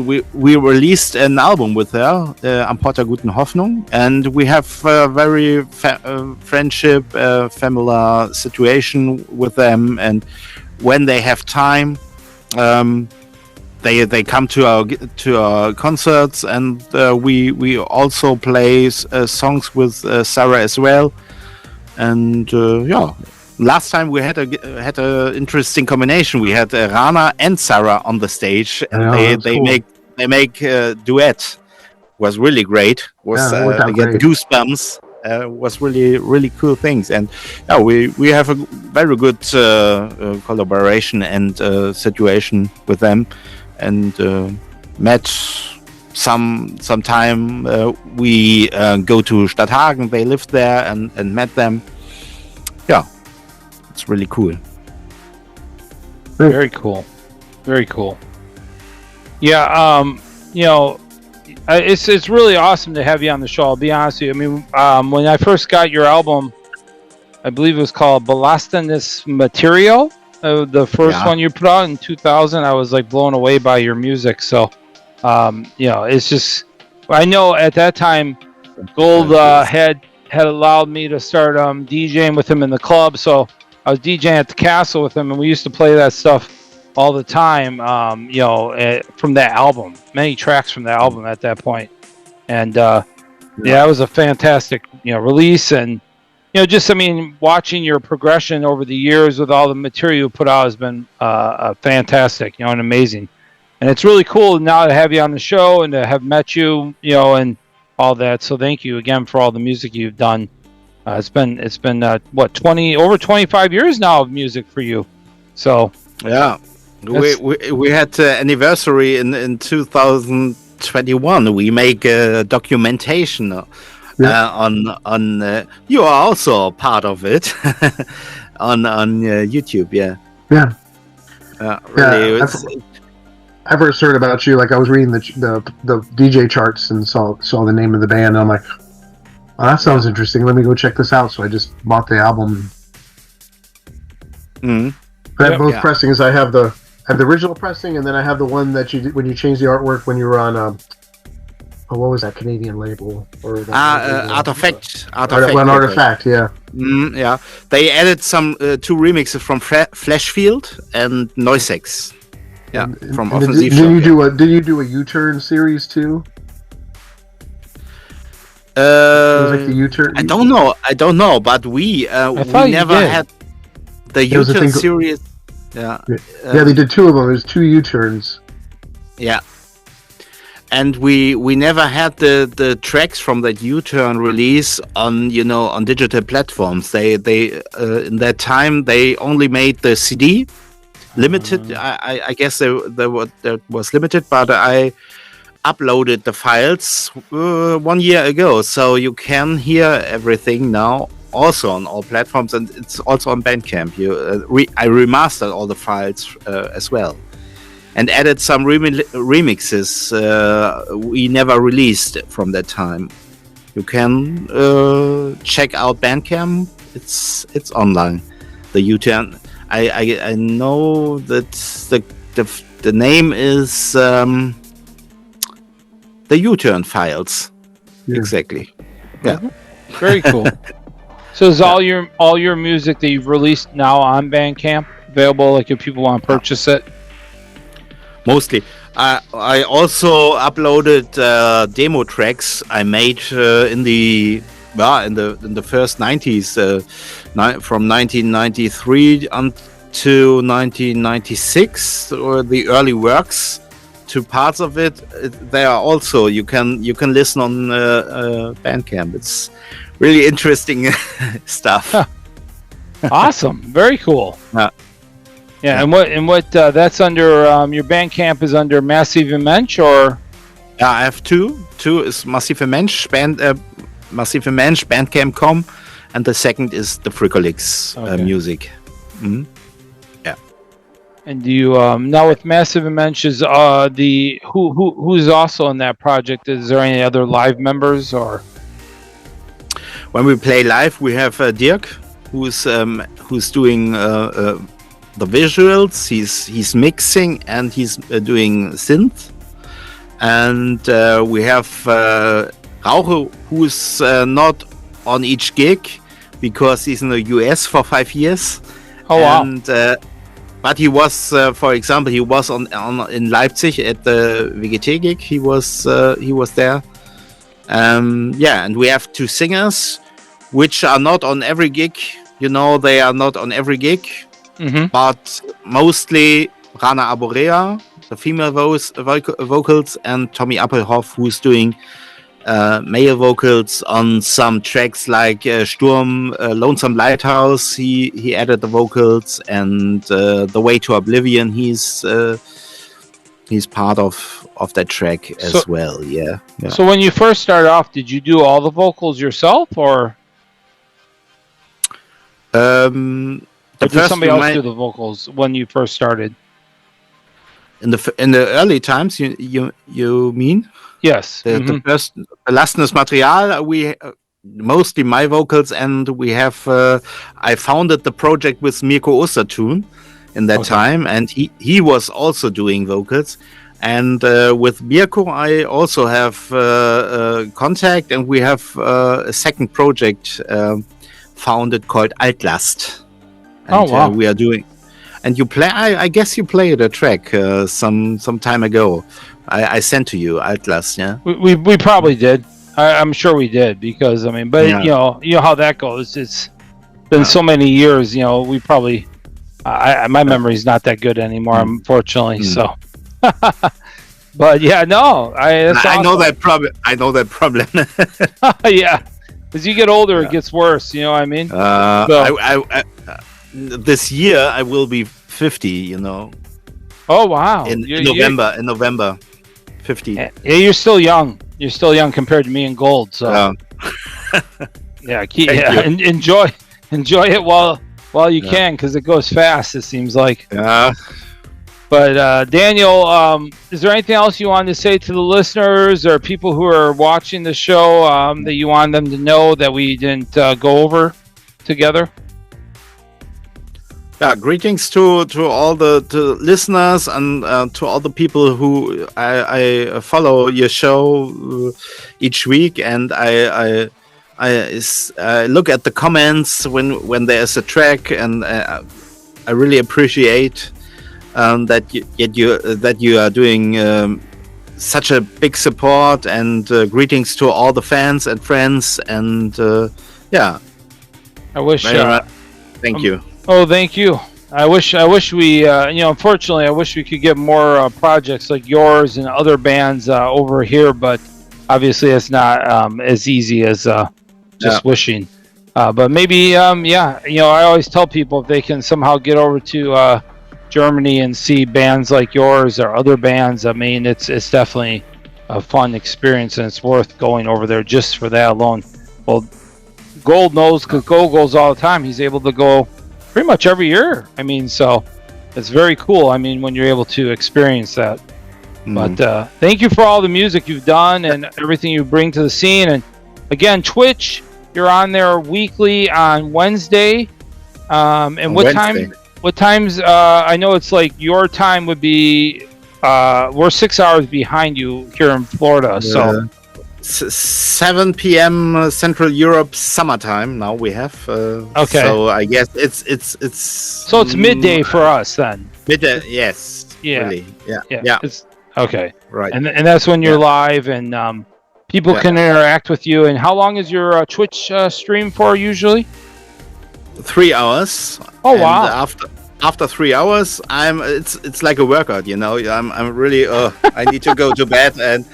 we released an album with her, Am Port der Guten Hoffnung, and we have a very friendship, familiar situation with them. And when they have time, they come to our concerts, and we also play songs with Sarah as well. And yeah. Last time we had a interesting combination. We had Rana and Sarah on the stage, and they make a duet. Was really great. They get goosebumps. Was really cool things, and yeah, we have a very good collaboration and situation with them, and met some time. We go to Stadthagen. They lived there and met them. Yeah. It's really cool. Very cool. Very cool. Yeah, it's really awesome to have you on the show. I'll be honest with you. I mean, when I first got your album, I believe it was called Belastenis Material, the first one you put out in 2000. I was like blown away by your music. So, it's just, I know at that time, Gold had allowed me to start DJing with him in the club. So I was DJing at the Castle with him, and we used to play that stuff all the time, from that album. Many tracks from that album at that point. And, it was a fantastic, release. And, watching your progression over the years with all the material you put out has been fantastic, and amazing. And it's really cool now to have you on the show and to have met you, and all that. So thank you again for all the music you've done. It's been over 25 years now of music for you. So yeah, we had anniversary in 2021. We make a documentation on. You are also part of it on YouTube. Yeah. Really. I first heard about you. Like I was reading the DJ charts and saw the name of the band. And I'm like, oh, that sounds interesting. Let me go check this out. So I just bought the album. I have both pressings. I have the original pressing, and then I have the one that you did when you changed the artwork when you were on what was that Canadian label? Or Artifact. Artifact, yeah. Yeah. They added some 2 remixes from Flashfield and Noisex. Yeah, from Offensive. Did you do a U-turn series too? Like the U-turn. I don't know, but we never had the U-turn series. Yeah, they did 2 of them. There's 2 U-turns. Yeah, and we never had the tracks from that U-turn release on on digital platforms. They in that time they only made the CD limited. I guess that was limited, but I uploaded the files 1 year ago, so you can hear everything now also on all platforms, and it's also on Bandcamp. I remastered all the files as well, and added some remixes we never released from that time. You can check out Bandcamp. It's online. The U-turn. I know that the name is the U-turn files. Yeah. Exactly. Yeah. Very cool. So is all your music that you've released now on Bandcamp available? Like if people want to purchase it? Mostly. I also uploaded demo tracks I made in the first 90s, from 1993 until 1996, or the early works. To parts of it, there are also you can listen on Bandcamp. It's really interesting stuff. Awesome, very cool. Yeah, and what that's under your Bandcamp is under Massiv In Mensch, or? Yeah, I have two. Two is Massiv In Mensch, Massiv In Mensch, Bandcamp.com, and the second is thefricolix music. Mm-hmm. Yeah. And do you now with Massiv In Mensch is who's also in that project? Is there any other live members, or? When we play live, we have Dirk, who's doing the visuals. He's mixing and he's doing synth, and we have Rauche, who's not on each gig because he's in the US for 5 years. Oh wow! And, but he was, for example, he was on in Leipzig at the VGT gig. He was there. And we have two singers, which are not on every gig. They are not on every gig. Mm-hmm. But mostly Rana Arborea, the female vocals, and Tommy Appelhoff, who's doing male vocals on some tracks like Sturm, Lonesome Lighthouse. He added the vocals, and The Way to Oblivion. He's part of that track as well. Yeah. So when you first started off, did you do all the vocals yourself, or? Or did somebody else do the vocals when you first started? In the early times, you mean? Yes. The first Belastendes Material, we mostly my vocals, and we have I founded the project with Mirko Ostertun in that time, and he was also doing vocals. And with Mirko, I also have contact, and we have a second project founded called Altlast. And, wow! We are doing, and you play. I guess you played a track some time ago. I sent to you Altlast. Yeah, we probably did. I'm sure we did, because but you know how that goes. It's been so many years. We probably my memory's not that good anymore, unfortunately. So, but yeah, no, I know that problem. I know that problem. Yeah, as you get older, it gets worse. You know what I mean? This year I will be 50. Oh wow! In November, 50. Yeah, you're still young. You're still young compared to me in gold. So enjoy it while you can, because it goes fast. It seems like. Yeah. But Daniel, is there anything else you wanted to say to the listeners or people who are watching the show that you want them to know that we didn't go over together? Yeah, greetings to all the listeners, and to all the people who I follow your show each week, and I look at the comments when there's a track, and I really appreciate that you are doing such a big support, and greetings to all the fans and friends, and I wish. thank you. Oh, thank you. I wish we, unfortunately, I wish we could get more projects like yours and other bands over here, but obviously it's not as easy as just wishing. But maybe, I always tell people if they can somehow get over to Germany and see bands like yours or other bands, I mean, it's definitely a fun experience, and it's worth going over there just for that alone. Well, Gold knows because Gold goes all the time. He's able to go pretty much every year. I mean, so it's very cool. I mean, when you're able to experience that. But thank you for all the music you've done and everything you bring to the scene. And again, Twitch, you're on there weekly on Wednesday. And what time? What times? I know it's like your time would be. We're 6 hours behind you here in Florida, so 7 p.m. Central Europe summertime. Now we have. Okay. So I guess it's. So it's midday for us then. Midday, yes. Yeah. Really. Yeah. It's, okay. Right. And that's when you're live and people can interact with you. And how long is your Twitch stream for usually? 3 hours. Oh wow! And after 3 hours, it's like a workout, you know. I'm really I need to go to bed, and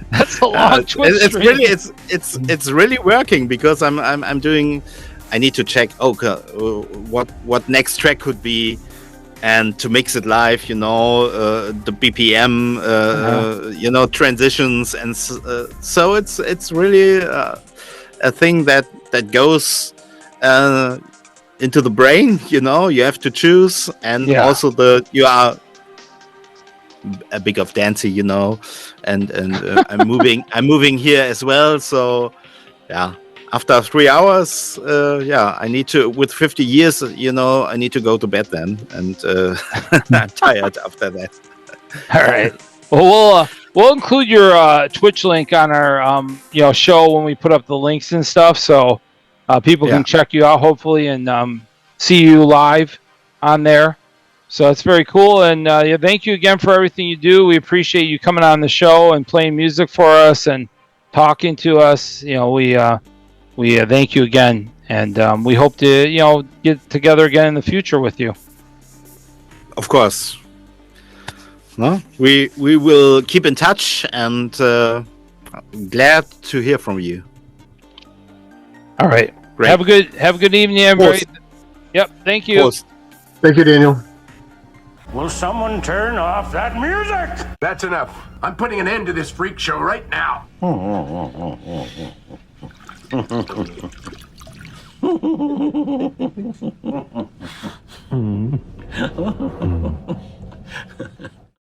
that's a long Twitch it's stream. really it's really working because I'm doing. I need to check what next track could be, and to mix it live, you know, the BPM, transitions, and so it's really a thing that goes into the brain, you know. You have to choose, and also you are a big of dancing, you know, and I'm moving here as well. So after 3 hours, I need to, with 50 years, you know, I need to go to bed then, and I'm tired after that. All right. Well, we'll include your Twitch link on our show when we put up the links and stuff, so people can check you out hopefully and see you live on there. So that's very cool, and thank you again for everything you do. We appreciate you coming on the show and playing music for us and talking to us. You know, we thank you again, and we hope to get together again in the future with you. Of course. No, we will keep in touch, and glad to hear from you. All right. Great. Have a good evening, everybody. Yep. Thank you. Post. Thank you, Daniel. Will someone turn off that music? That's enough. I'm putting an end to this freak show right now.